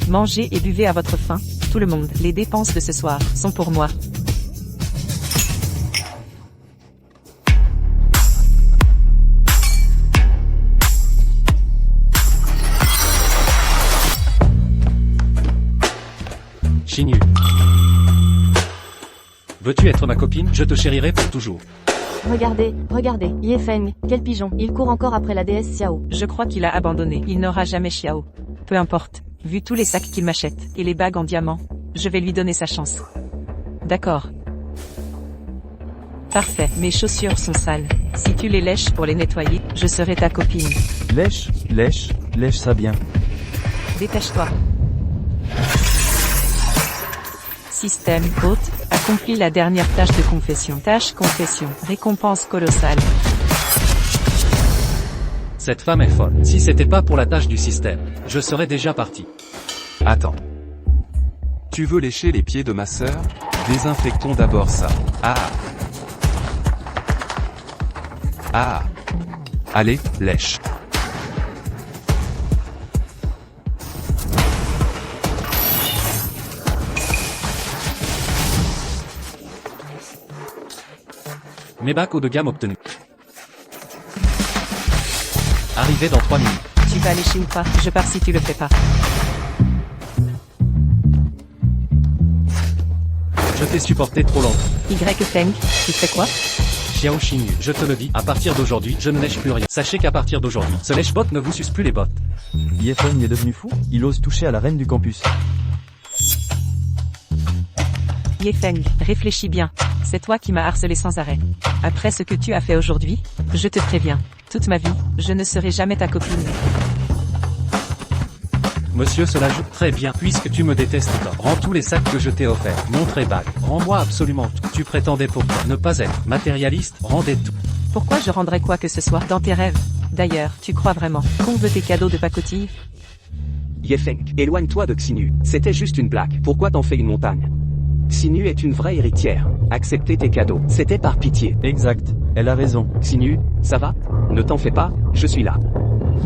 Mangez et buvez à votre faim, tout le monde. Les dépenses de ce soir sont pour moi. Xinyu. Veux-tu être ma copine? Je te chérirai pour toujours. Regardez, regardez, Ye Feng, quel pigeon, il court encore après la déesse Xiao. Je crois qu'il a abandonné. Il n'aura jamais Xiao. Peu importe. Vu tous les sacs qu'il m'achète, et les bagues en diamant, je vais lui donner sa chance. D'accord. Parfait. Mes chaussures sont sales. Si tu les lèches pour les nettoyer, je serai ta copine. Lèche, lèche, lèche ça bien. Dépêche-toi. Système, hôte, accomplit la dernière tâche de confession. Tâche confession, récompense colossale. Cette femme est folle. Si c'était pas pour la tâche du système, je serais déjà parti. Attends. Tu veux lécher les pieds de ma sœur? Désinfectons d'abord ça. Ah. Ah. Allez, lèche. Mes bacs haut de gamme obtenus. Arrivé dans 3 minutes. Tu vas lécher ou pas? Je pars si tu le fais pas. Je t'ai supporté trop longtemps. Y Feng, tu fais quoi? Xiao Xinyu, je te le dis, à partir d'aujourd'hui, je ne lèche plus rien. Sachez qu'à partir d'aujourd'hui, ce lèche-bot ne vous suce plus les bottes. Ye Feng est devenu fou, il ose toucher à la reine du campus. Ye Feng, réfléchis bien. C'est toi qui m'as harcelé sans arrêt. Après ce que tu as fait aujourd'hui, je te préviens. Toute ma vie, je ne serai jamais ta copine. Monsieur, cela joue très bien, puisque tu me détestes tant. Rends tous les sacs que je t'ai offerts. Montre et bague. Rends-moi absolument tout. Tu prétendais pourtant ne pas être matérialiste, rendez tout. Pourquoi je rendrais quoi que ce soit dans tes rêves? D'ailleurs, tu crois vraiment qu'on veut tes cadeaux de pacotille? Ye Feng, éloigne-toi de Xinyu. C'était juste une blague. Pourquoi t'en fais une montagne? Xinyu est une vraie héritière. Acceptez tes cadeaux. C'était par pitié. Exact, elle a raison. Xinyu, ça va? Ne t'en fais pas, je suis là.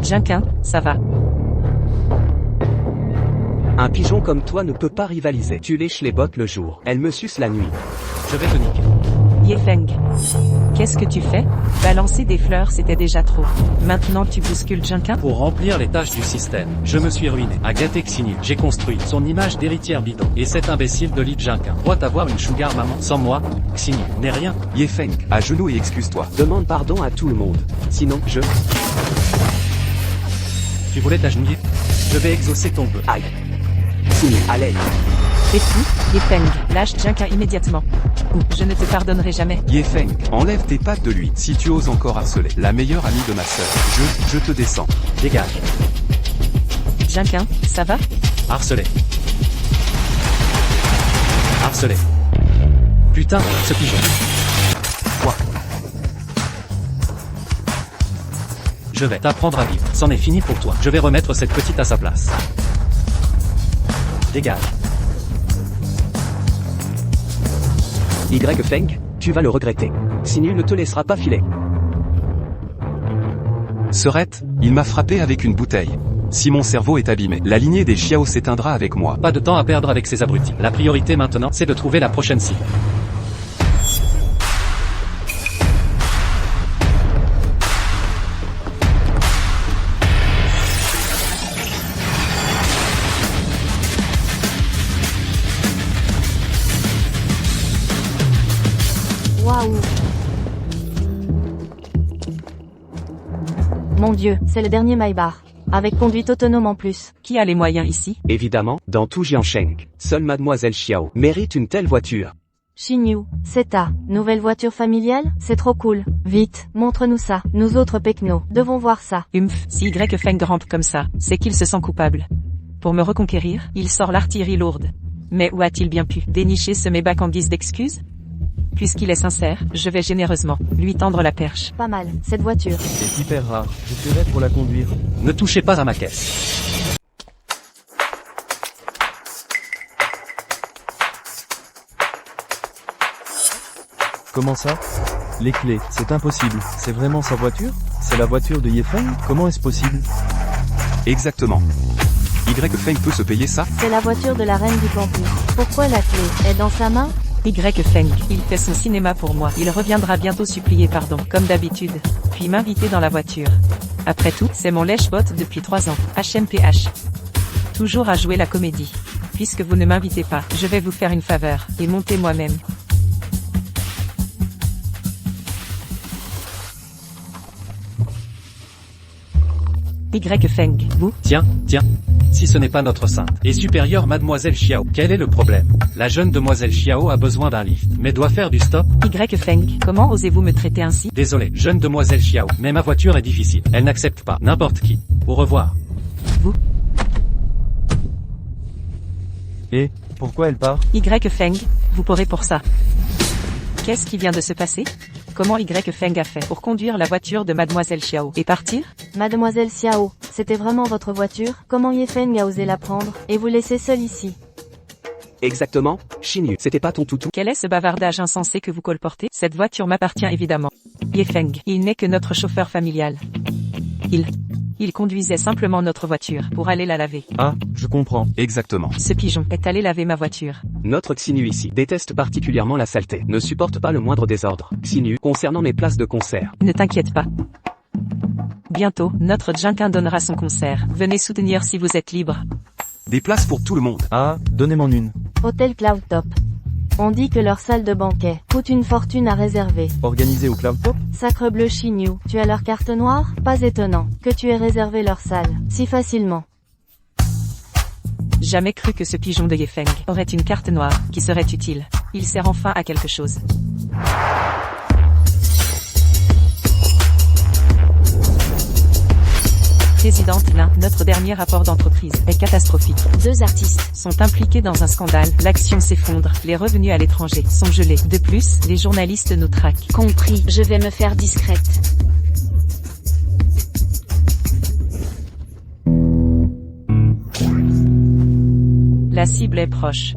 Jinquin, ça va. Un pigeon comme toi ne peut pas rivaliser. Tu lèches les bottes le jour. Elle me suce la nuit. Je vais te niquer. Ye Feng. Qu'est-ce que tu fais? Balancer des fleurs c'était déjà trop. Maintenant tu bouscules Jinquin? Pour remplir les tâches du système, je me suis ruiné. À gâter Xinyu, j'ai construit son image d'héritière bidon. Et cet imbécile de Li Jinquin doit avoir une sugar maman. Sans moi, Xinyu n'est rien. Ye Feng, à genoux et excuse-toi. Demande pardon à tout le monde. Sinon, Tu voulais t'agenouiller? Je vais exaucer ton vœu. Aïe. Xinyu, à l'aide. C'est fou, Ye Feng. Lâche Jinquin immédiatement. Ou je ne te pardonnerai jamais. Ye Feng, enlève tes pattes de lui. Si tu oses encore harceler la meilleure amie de ma sœur, je te descends. Dégage. Jinquin, ça va? Harcelé. Harcelé. Putain, ce pigeon. Quoi? Je vais t'apprendre à vivre. C'en est fini pour toi. Je vais remettre cette petite à sa place. Dégage. Y Feng, tu vas le regretter. Xinyu ne te laissera pas filer. Serette, il m'a frappé avec une bouteille. Si mon cerveau est abîmé, la lignée des Xiao s'éteindra avec moi. Pas de temps à perdre avec ces abrutis. La priorité maintenant, c'est de trouver la prochaine cible. Waouh. Mon Dieu, c'est le dernier Maïbar. Avec conduite autonome en plus. Qui a les moyens ici? Évidemment, dans tout Jiangsheng, seule Mademoiselle Xiao mérite une telle voiture. Xinyu, c'est ta nouvelle voiture familiale? C'est trop cool. Vite, montre-nous ça. Nous autres pecnos, devons voir ça. Si Y Feng rampe comme ça, c'est qu'il se sent coupable. Pour me reconquérir, il sort l'artillerie lourde. Mais où a-t-il bien pu dénicher ce mébac en guise d'excuse? Puisqu'il est sincère, je vais généreusement lui tendre la perche. Pas mal, cette voiture. C'est hyper rare, je tuerais pour la conduire. Ne touchez pas à ma caisse. Comment ça? Les clés, c'est impossible. C'est vraiment sa voiture? C'est la voiture de Ye Feng? Comment est-ce possible? Exactement. Feng peut se payer ça? C'est la voiture de la reine du campus. Pourquoi la clé est dans sa main? Feng, il fait son cinéma pour moi. Il reviendra bientôt supplier pardon, comme d'habitude. Puis m'inviter dans la voiture. Après tout, c'est mon lèche-bot depuis 3 ans. HMPH. Toujours à jouer la comédie. Puisque vous ne m'invitez pas, je vais vous faire une faveur, et monter moi-même. Feng, vous? Tiens. Si ce n'est pas notre sainte et supérieure mademoiselle Xiao, quel est le problème? La jeune demoiselle Xiao a besoin d'un lift, mais doit faire du stop. Feng, comment osez-vous me traiter ainsi? Désolé, jeune demoiselle Xiao, mais ma voiture est difficile. Elle n'accepte pas n'importe qui. Au revoir. Vous? Et, pourquoi elle part? Feng, vous pourrez pour ça. Qu'est-ce qui vient de se passer? Comment Feng a fait pour conduire la voiture de mademoiselle Xiao et partir? Mademoiselle Xiao, c'était vraiment votre voiture? Comment Yefeng a osé la prendre, et vous laisser seul ici? Exactement, Xinyu, c'était pas ton toutou? Quel est ce bavardage insensé que vous colportez? Cette voiture m'appartient évidemment. Feng, il n'est que notre chauffeur familial. Il conduisait simplement notre voiture pour aller la laver. Ah, je comprends. Exactement. Ce pigeon est allé laver ma voiture. Notre Xinyu ici déteste particulièrement la saleté, ne supporte pas le moindre désordre. Xinyu, concernant mes places de concert. Ne t'inquiète pas. Bientôt, notre Jinkin donnera son concert. Venez soutenir si vous êtes libre. Des places pour tout le monde. Ah, donnez-m'en une. Hôtel Cloud Top. On dit que leur salle de banquet coûte une fortune à réserver. Organisé au Cloud Top? Sacrebleu Xinyu, tu as leur carte noire? Pas étonnant que tu aies réservé leur salle si facilement. Jamais cru que ce pigeon de Feng aurait une carte noire qui serait utile. Il sert enfin à quelque chose. Présidente Lin, notre dernier rapport d'entreprise est catastrophique. 2 artistes sont impliqués dans un scandale, l'action s'effondre, les revenus à l'étranger sont gelés. De plus, les journalistes nous traquent. Compris, je vais me faire discrète. La cible est proche.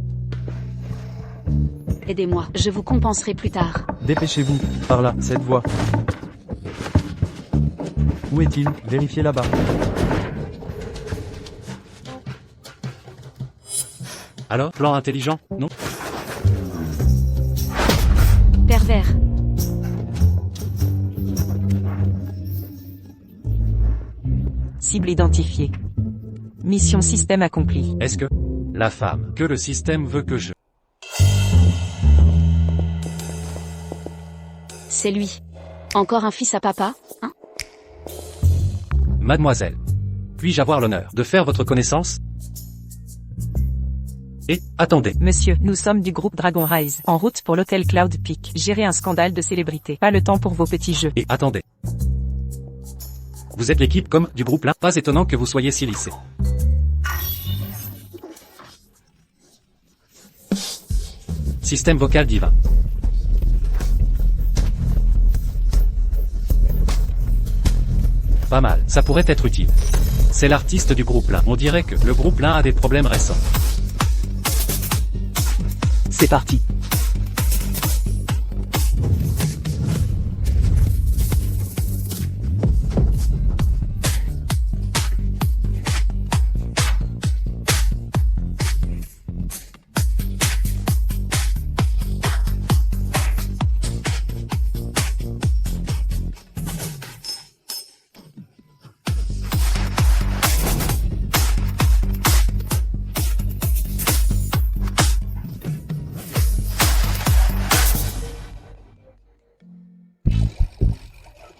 Aidez-moi, je vous compenserai plus tard. Dépêchez-vous, par là, cette voie. Où est-il? Vérifiez là-bas. Alors, plan intelligent, non? Pervers. Cible identifiée. Mission système accomplie. Est-ce que la femme que le système veut que je... C'est lui. Encore un fils à papa, hein? Mademoiselle, puis-je avoir l'honneur de faire votre connaissance? Et, attendez. Monsieur, nous sommes du groupe Dragon Rise, en route pour l'hôtel Cloud Peak. Gérer un scandale de célébrité. Pas le temps pour vos petits jeux. Et, attendez. Vous êtes l'équipe comme du groupe là? Pas étonnant que vous soyez si lissé. Système vocal divin. Pas mal, ça pourrait être utile. C'est l'artiste du groupe là. On dirait que le groupe là a des problèmes récents. C'est parti.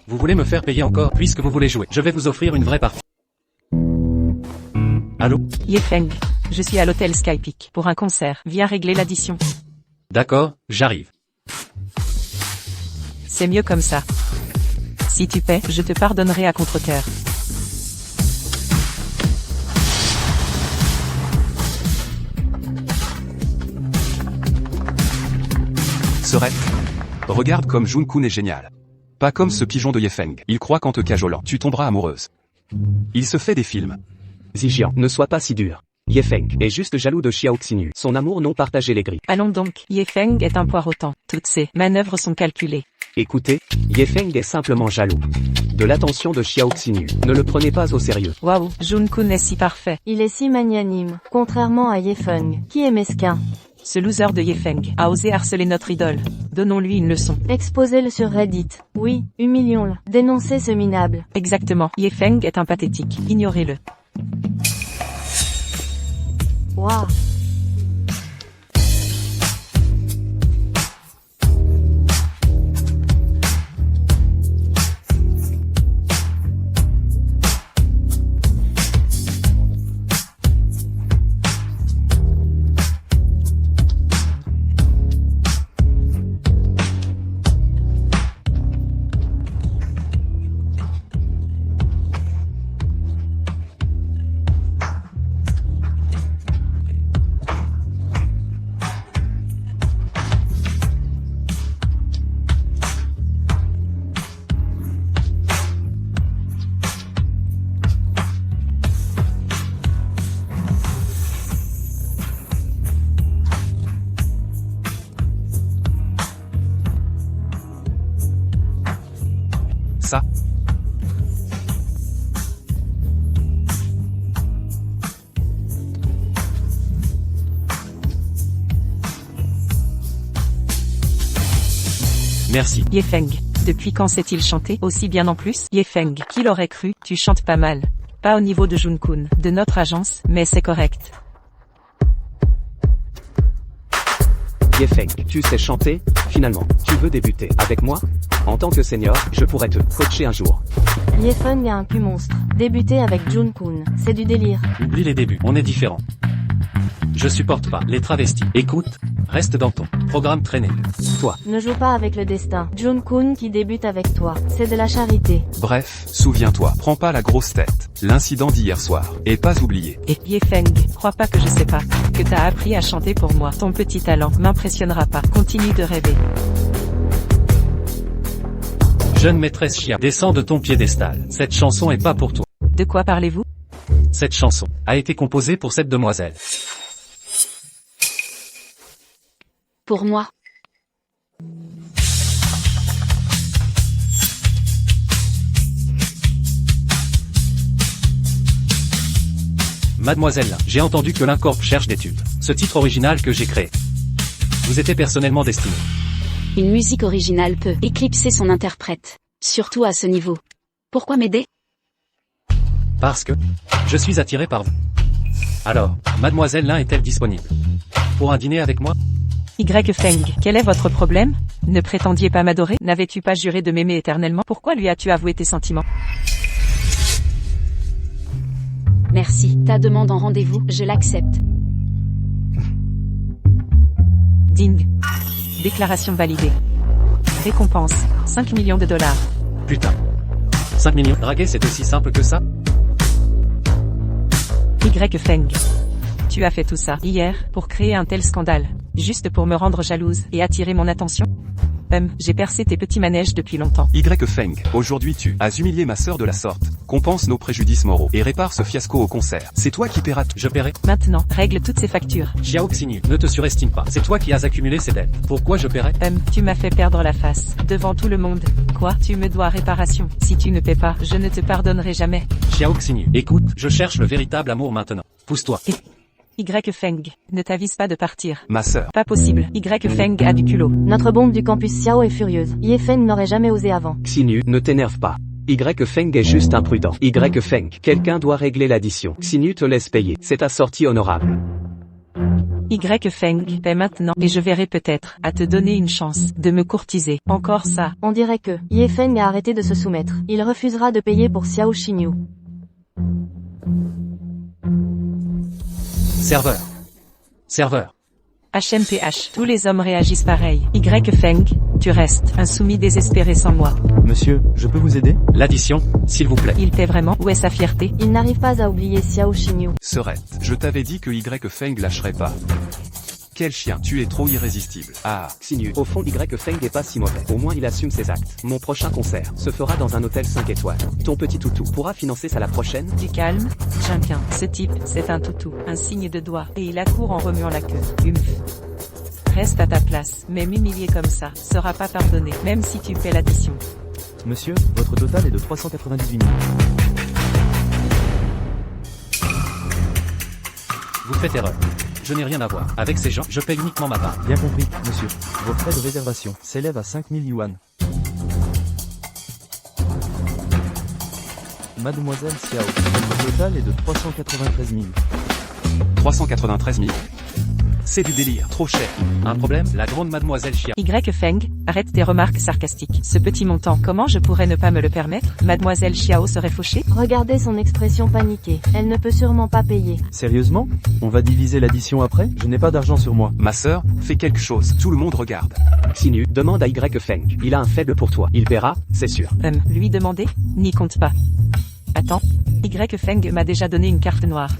Vous voulez me faire payer encore, puisque vous voulez jouer. Je vais vous offrir une vraie partie. Allô? Feng, je suis à l'hôtel Skypeak pour un concert. Viens régler l'addition. D'accord, j'arrive. C'est mieux comme ça. Si tu paies, je te pardonnerai à contre-cœur. Serait. Regarde comme Jun-kun est génial. Pas comme ce pigeon de Yefeng. Il croit qu'en te cajolant, tu tomberas amoureuse. Il se fait des films. Zijian, ne sois pas si dur. Yefeng est juste jaloux de Xiao Xinyu. Son amour non partagé les gris. Allons donc. Feng est un poireautant. Toutes ces manœuvres sont calculées. Écoutez, Yefeng est simplement jaloux. de l'attention de Xiao Xinyu. Ne le prenez pas au sérieux. Waouh, Jun-kun est si parfait. Il est si magnanime, contrairement à Yefeng, qui est mesquin. Ce loser de Yefeng a osé harceler notre idole. Donnons-lui une leçon. Exposez-le sur Reddit. Oui, humilions-le. Dénoncez ce minable. Exactement. Yefeng est un pathétique. Ignorez-le. Waouh. Ça. Merci. Yefeng. Depuis quand sait-il chanter aussi bien en plus? Yefeng. Qui l'aurait cru? Tu chantes pas mal. Pas au niveau de Jun-kun, de notre agence, mais c'est correct. Yefeng, tu sais chanter? Finalement, tu veux débuter avec moi? En tant que senior, je pourrais te coacher un jour. Yefeng a un cul monstre. Débuter avec Jun-kun, c'est du délire. Oublie les débuts, on est différents. Je supporte pas les travestis. Écoute, reste dans ton programme traîné. Toi, Ne joue pas avec le destin. Jun-kun qui débute avec toi, c'est de la charité. Bref, souviens-toi, prends pas la grosse tête. L'incident d'hier soir est pas oublié. Et Yefeng, crois pas que je sais pas, que t'as appris à chanter pour moi. Ton petit talent m'impressionnera pas. Continue de rêver. Jeune maîtresse Chia, descends de ton piédestal. Cette chanson est pas pour toi. De quoi parlez-vous? Cette chanson a été composée pour cette demoiselle. Pour moi. Mademoiselle, j'ai entendu que l'Incorp cherche des tubes. Ce titre original que j'ai créé vous était personnellement destiné. Une musique originale peut éclipser son interprète. Surtout à ce niveau. Pourquoi m'aider? Parce que je suis attiré par vous. Alors, Mademoiselle Lin est-elle disponible pour un dîner avec moi? Yfeng, quel est votre problème? Ne prétendiez pas m'adorer? N'avais-tu pas juré de m'aimer éternellement? Pourquoi lui as-tu avoué tes sentiments? Merci. Ta demande en rendez-vous, je l'accepte. Ding. Déclaration validée. Récompense, 5 millions de dollars. Putain. 5 millions. Draguer c'est aussi simple que ça? Yfeng. Tu as fait tout ça, hier, pour créer un tel scandale. Juste pour me rendre jalouse, et attirer mon attention? J'ai percé tes petits manèges depuis longtemps. Yfeng, aujourd'hui tu as humilié ma sœur de la sorte. Compense nos préjudices moraux et répare ce fiasco au concert. C'est toi qui paieras tout. Je paierai. Maintenant, règle toutes ces factures. Xiao Xinyu, ne te surestime pas. C'est toi qui as accumulé ces dettes. Pourquoi je paierai? Tu m'as fait perdre la face, devant tout le monde. Quoi? Tu me dois réparation. Si tu ne paies pas, je ne te pardonnerai jamais. Xiao Xinyu, écoute, je cherche le véritable amour maintenant. Pousse-toi. Yfeng, ne t'avise pas de partir. Ma sœur. Pas possible. Yfeng a du culot. Notre bombe du campus Xiao est furieuse. Yefeng n'aurait jamais osé avant. Xinyu, ne t'énerve pas. Yfeng est juste imprudent. Yfeng, quelqu'un doit régler l'addition. Xinyu te laisse payer. C'est ta sortie honorable. Yfeng, paie maintenant, et je verrai peut-être, à te donner une chance, de me courtiser. Encore ça. On dirait que Yefeng a arrêté de se soumettre. Il refusera de payer pour Xiao Xinyu. Serveur. Serveur. HMPH. Tous les hommes réagissent pareil. Yfeng, tu restes, un soumis désespéré sans moi. Monsieur, je peux vous aider? L'addition, s'il vous plaît. Il paie vraiment? Où est sa fierté? Il n'arrive pas à oublier Xiao Xinyu. Serette, je t'avais dit que Yfeng lâcherait pas. Quel chien, tu es trop irrésistible. Ah. Xinyu, au fond Yfeng est pas si mauvais. Au moins il assume ses actes. Mon prochain concert se fera dans un hôtel 5 étoiles. Ton petit toutou pourra financer ça la prochaine? Du calme, Jinquin. Ce type, c'est un toutou, un signe de doigt, et il accourt en remuant la queue. Reste à ta place, mais m'humilier comme ça, sera pas pardonné, même si tu fais l'addition. Monsieur, votre total est de 398 000. Vous faites erreur. Je n'ai rien à voir. Avec ces gens, je paie uniquement ma part. Bien compris, monsieur. Vos frais de réservation s'élèvent à 5000 yuan. Mademoiselle Xiao, votre total est de 393 000. 393 000. C'est du délire, trop cher. Un problème? La grande mademoiselle Chia. Y. Feng, arrête tes remarques sarcastiques. Ce petit montant, comment je pourrais ne pas me le permettre? Mademoiselle Xiao serait fauchée? Regardez son expression paniquée. Elle ne peut sûrement pas payer. Sérieusement? On va diviser l'addition après? Je n'ai pas d'argent sur moi. Ma sœur, fais quelque chose, tout le monde regarde. Xinu, demande à Y Feng. Il a un faible pour toi. Il paiera, c'est sûr. Lui demander? N'y compte pas. Attends. Y. Feng m'a déjà donné une carte noire.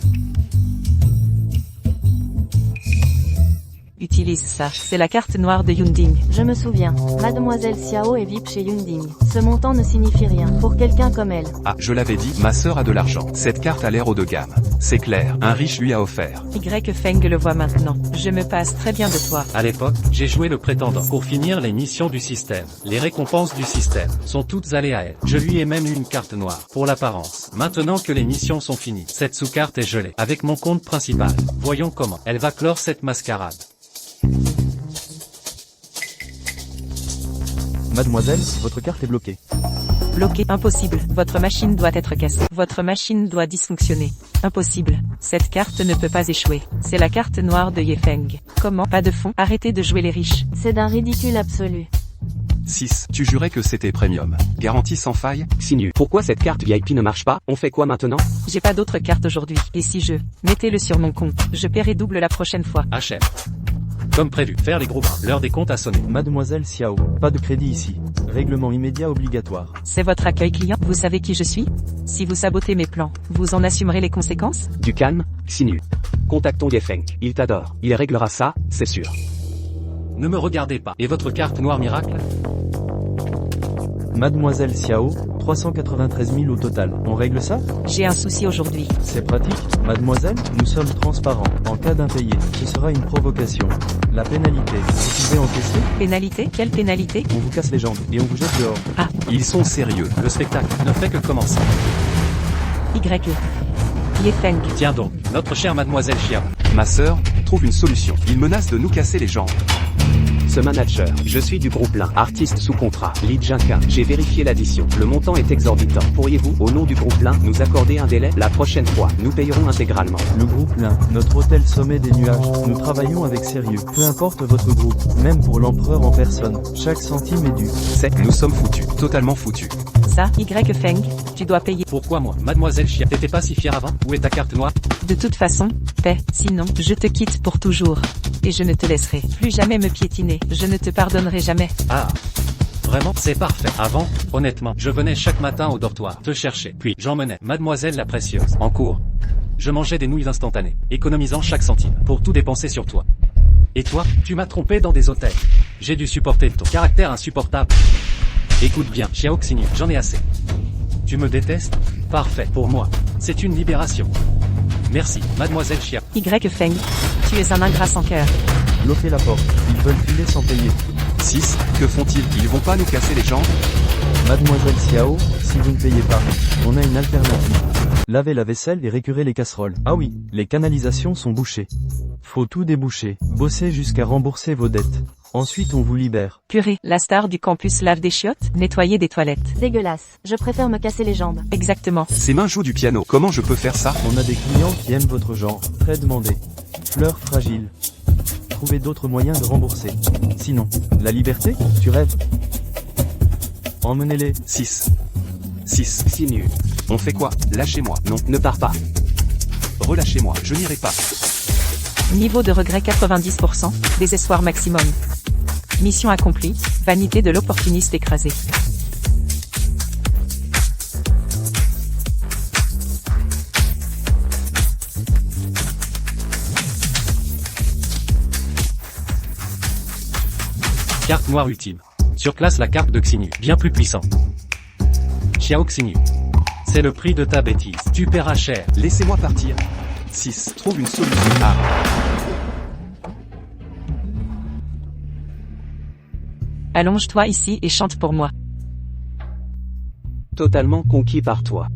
Utilise ça. C'est la carte noire de Yunding. Je me souviens. Mademoiselle Xiao est VIP chez Yunding. Ce montant ne signifie rien pour quelqu'un comme elle. Ah, je l'avais dit, ma sœur a de l'argent. Cette carte a l'air haut de gamme. C'est clair, un riche lui a offert. Y. Feng le voit maintenant. Je me passe très bien de toi. À l'époque, j'ai joué le prétendant. Pour finir les missions du système, les récompenses du système sont toutes allées à elle. Je lui ai même eu une carte noire, pour l'apparence. Maintenant que les missions sont finies, cette sous-carte est gelée, avec mon compte principal. Voyons comment elle va clore cette mascarade. Mademoiselle, votre carte est bloquée. Bloqué. Impossible. Votre machine doit être cassée. Votre machine doit dysfonctionner. Impossible. Cette carte ne peut pas échouer. C'est la carte noire de Yefeng. Comment? Pas de fond. Arrêtez de jouer les riches. C'est d'un ridicule absolu. 6. Tu jurais que c'était premium. Garantie sans faille? Xinu, pourquoi cette carte VIP ne marche pas? On fait quoi maintenant? J'ai pas d'autre carte aujourd'hui. Et si mettez-le sur mon compte. Je paierai double la prochaine fois. HM. Comme prévu, faire les gros bras. L'heure des comptes a sonné. Mademoiselle Xiao, pas de crédit ici. Règlement immédiat obligatoire. C'est votre accueil client. Vous savez qui je suis? Si vous sabotez mes plans, vous en assumerez les conséquences? Du calme, Xinu. Contactons Yefeng. Il t'adore. Il réglera ça, c'est sûr. Ne me regardez pas. Et votre carte noire miracle? Mademoiselle Xiao, 393 000 au total. On règle ça? J'ai un souci aujourd'hui. C'est pratique. Mademoiselle, nous sommes transparents. En cas d'impayé, ce sera une provocation. La pénalité, vous pouvez encaisser? Pénalité? Quelle pénalité? On vous casse les jambes et on vous jette dehors. Ah. Ils sont sérieux. Le spectacle ne fait que commencer. Y. Yefeng. Tiens donc, notre chère mademoiselle Chia. Ma sœur, trouve une solution. Ils menacent de nous casser les jambes. Ce manager, je suis du groupe Lin, artiste sous contrat, Li Jinka. J'ai vérifié l'addition. Le montant est exorbitant. Pourriez-vous, au nom du groupe Lin, nous accorder un délai? La prochaine fois, nous payerons intégralement. Le groupe Lin, notre hôtel sommet des nuages. Nous travaillons avec sérieux. Peu importe votre groupe, même pour l'empereur en personne. Chaque centime est dû. Nous sommes foutus, totalement foutus. Ça, Y. Feng, tu dois payer. Pourquoi moi? Mademoiselle Chia, t'étais pas si fière avant? Où est ta carte noire? De toute façon, paie, sinon, je te quitte pour toujours. Et je ne te laisserai plus jamais me piétiner. Je ne te pardonnerai jamais. Ah. Vraiment, c'est parfait. Avant, honnêtement, je venais chaque matin au dortoir te chercher. Puis, j'emmenais Mademoiselle la Précieuse en cours. Je mangeais des nouilles instantanées, économisant chaque centime, pour tout dépenser sur toi. Et toi, tu m'as trompé dans des hôtels. J'ai dû supporter ton caractère insupportable. Écoute bien, Xiao Xinu, j'en ai assez. Tu me détestes? Parfait, pour moi. C'est une libération. Merci, Mademoiselle Chia. Y. Feng, tu es un ingrat sans cœur. Bloquez la porte. Ils veulent filer sans payer. 6. Que font-ils? Ils vont pas nous casser les jambes? Mademoiselle Xiao, si vous ne payez pas, on a une alternative. Lavez la vaisselle et récurer les casseroles. Ah oui, les canalisations sont bouchées. Faut tout déboucher. Bossez jusqu'à rembourser vos dettes. Ensuite on vous libère. Purée, la star du campus lave des chiottes, nettoyer des toilettes. Dégueulasse. Je préfère me casser les jambes. Exactement. Ses mains jouent du piano. Comment je peux faire ça? On a des clients qui aiment votre genre. Très demandé. Fleurs fragiles. Trouvez d'autres moyens de rembourser. Sinon, la liberté? Tu rêves? Emmenez-les. 6. Xinu. On fait quoi? Lâchez-moi. Non, ne pars pas. Relâchez-moi, je n'irai pas. Niveau de regret 90%, désespoir maximum. Mission accomplie, vanité de l'opportuniste écrasé. Carte noire ultime. Surclasse la carte de Xinu, bien plus puissant. Xiao Xinu. C'est le prix de ta bêtise. Tu paieras cher. Laissez-moi partir. 6. Trouve une solution. Ah. Allonge-toi ici et chante pour moi. Totalement conquis par toi.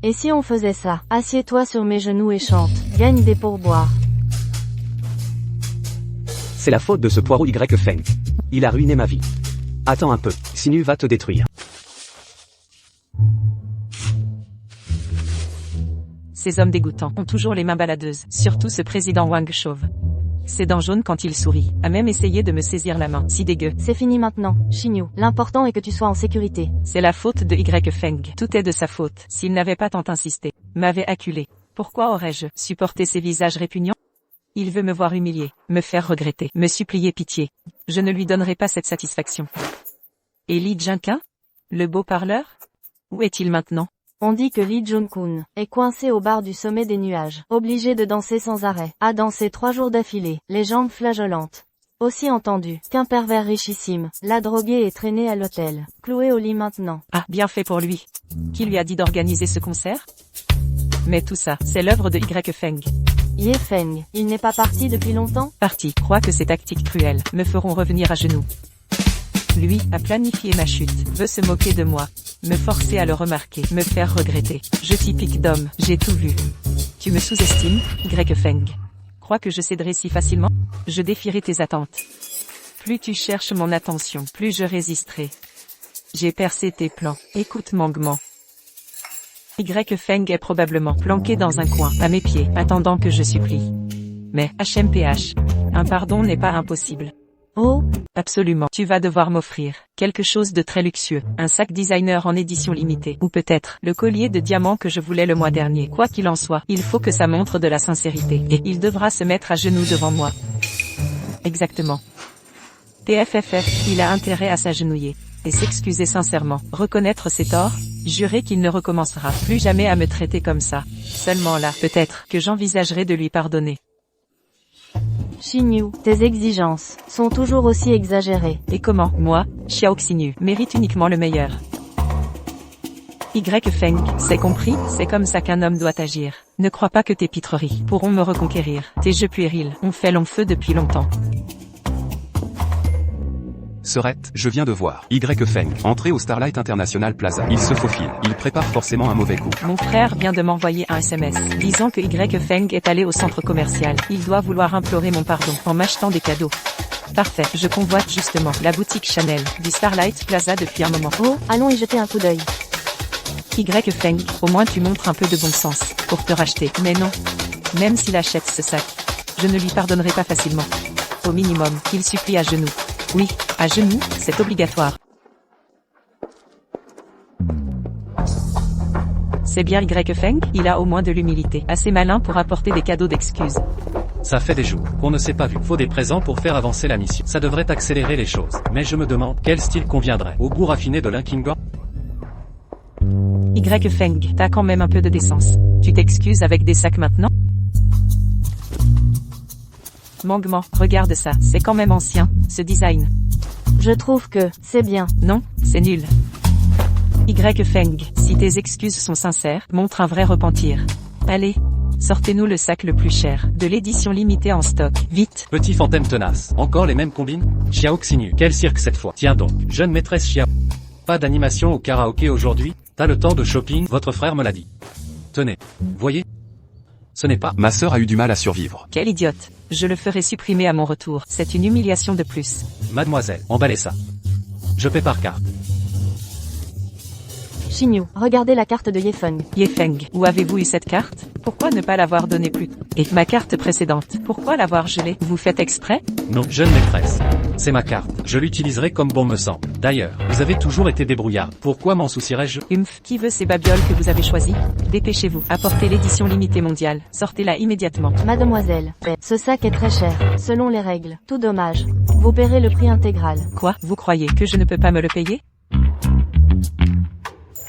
Et si on faisait ça? Assieds-toi sur mes genoux et chante. Gagne des pourboires. C'est la faute de ce poireau Y Feng. Il a ruiné ma vie. Attends un peu, Sinu va te détruire. Ces hommes dégoûtants ont toujours les mains baladeuses, surtout ce président Wang chauve. Ses dents jaunes quand il sourit, a même essayé de me saisir la main, si dégueu. C'est fini maintenant, Xinyu. L'important est que tu sois en sécurité. C'est la faute de Y Feng. Tout est de sa faute. S'il n'avait pas tant insisté, m'avait acculé. Pourquoi aurais-je supporté ces visages répugnants? Il veut me voir humilié, me faire regretter, me supplier pitié. Je ne lui donnerai pas cette satisfaction. Et Li Jinka? Le beau parleur? Où est-il maintenant? On dit que Lee Jun-kun est coincé au bar du sommet des nuages, obligé de danser sans arrêt, a dansé 3 jours d'affilée, les jambes flageolantes. Aussi entendu, qu'un pervers richissime, l'a drogué et traîné à l'hôtel, cloué au lit maintenant. Ah, bien fait pour lui. Qui lui a dit d'organiser ce concert? Mais tout ça, c'est l'œuvre de Y Feng. Ye Feng, il n'est pas parti depuis longtemps? Parti, croit que ces tactiques cruelles me feront revenir à genoux. Lui a planifié ma chute, veut se moquer de moi, me forcer à le remarquer, me faire regretter. Je typique d'homme, j'ai tout vu. Tu me sous-estimes, Y Feng. Crois que je céderai si facilement? Je défierai tes attentes. Plus tu cherches mon attention, plus je résisterai. J'ai percé tes plans, écoute Mangman. Y Feng est probablement planqué dans un coin, à mes pieds, attendant que je supplie. Mais, HMPH, un pardon n'est pas impossible. Oh, absolument. Tu vas devoir m'offrir quelque chose de très luxueux, un sac designer en édition limitée, ou peut-être le collier de diamants que je voulais le mois dernier. Quoi qu'il en soit, il faut que ça montre de la sincérité, et il devra se mettre à genoux devant moi. Exactement. TFFF, il a intérêt à s'agenouiller, et s'excuser sincèrement, reconnaître ses torts, jurer qu'il ne recommencera plus jamais à me traiter comme ça. Seulement là, peut-être, que j'envisagerai de lui pardonner. Xinyu, tes exigences sont toujours aussi exagérées. Et comment, moi, Xiao Xinyu, mérite uniquement le meilleur? Y Feng, c'est compris, c'est comme ça qu'un homme doit agir. Ne crois pas que tes pitreries pourront me reconquérir. Tes jeux puérils ont fait long feu depuis longtemps. Serette, je viens de voir Y Feng entrer au Starlight International Plaza. Il se faufile, il prépare forcément un mauvais coup. Mon frère vient de m'envoyer un SMS, disant que Y Feng est allé au centre commercial. Il doit vouloir implorer mon pardon, en m'achetant des cadeaux. Parfait, je convoite justement la boutique Chanel, du Starlight Plaza depuis un moment. Oh, allons y jeter un coup d'œil. Y Feng, au moins tu montres un peu de bon sens, pour te racheter. Mais non. Même s'il achète ce sac, je ne lui pardonnerai pas facilement. Au minimum, il supplie à genoux. Oui, à genoux, c'est obligatoire. C'est bien Y Feng, il a au moins de l'humilité, assez malin pour apporter des cadeaux d'excuses. Ça fait des jours qu'on ne s'est pas vu. Faut des présents pour faire avancer la mission. Ça devrait accélérer les choses. Mais je me demande, quel style conviendrait au goût raffiné de l'Inkingan? Y Feng, t'as quand même un peu de décence. Tu t'excuses avec des sacs maintenant? Mangman, regarde ça, c'est quand même ancien, ce design. Je trouve que, c'est bien. Non, c'est nul. Y Feng, si tes excuses sont sincères, montre un vrai repentir. Allez, sortez-nous le sac le plus cher, de l'édition limitée en stock, vite. Petit fantôme tenace. Encore les mêmes combines? Xiao Xinyu. Quel cirque cette fois? Tiens donc, jeune maîtresse Xiao. Pas d'animation au karaoké aujourd'hui? T'as le temps de shopping? Votre frère me l'a dit. Tenez. Voyez? Ce n'est pas... Ma sœur a eu du mal à survivre. Quel idiote. Je le ferai supprimer à mon retour. C'est une humiliation de plus. Mademoiselle, emballez ça. Je paie par carte. Xinyu, regardez la carte de Ye Feng. Ye Feng, où avez-vous eu cette carte? Pourquoi ne pas l'avoir donnée plus tôt? Et ma carte précédente, pourquoi l'avoir gelée? Vous faites exprès? Non, jeune maîtresse. C'est ma carte. Je l'utiliserai comme bon me semble. D'ailleurs, vous avez toujours été débrouillarde. Pourquoi m'en soucierais-je? Qui veut ces babioles que vous avez choisies? Dépêchez-vous. Apportez l'édition limitée mondiale. Sortez-la immédiatement. Mademoiselle, ce sac est très cher, selon les règles. Tout dommage. Vous paierez le prix intégral. Quoi? Vous croyez que je ne peux pas me le payer?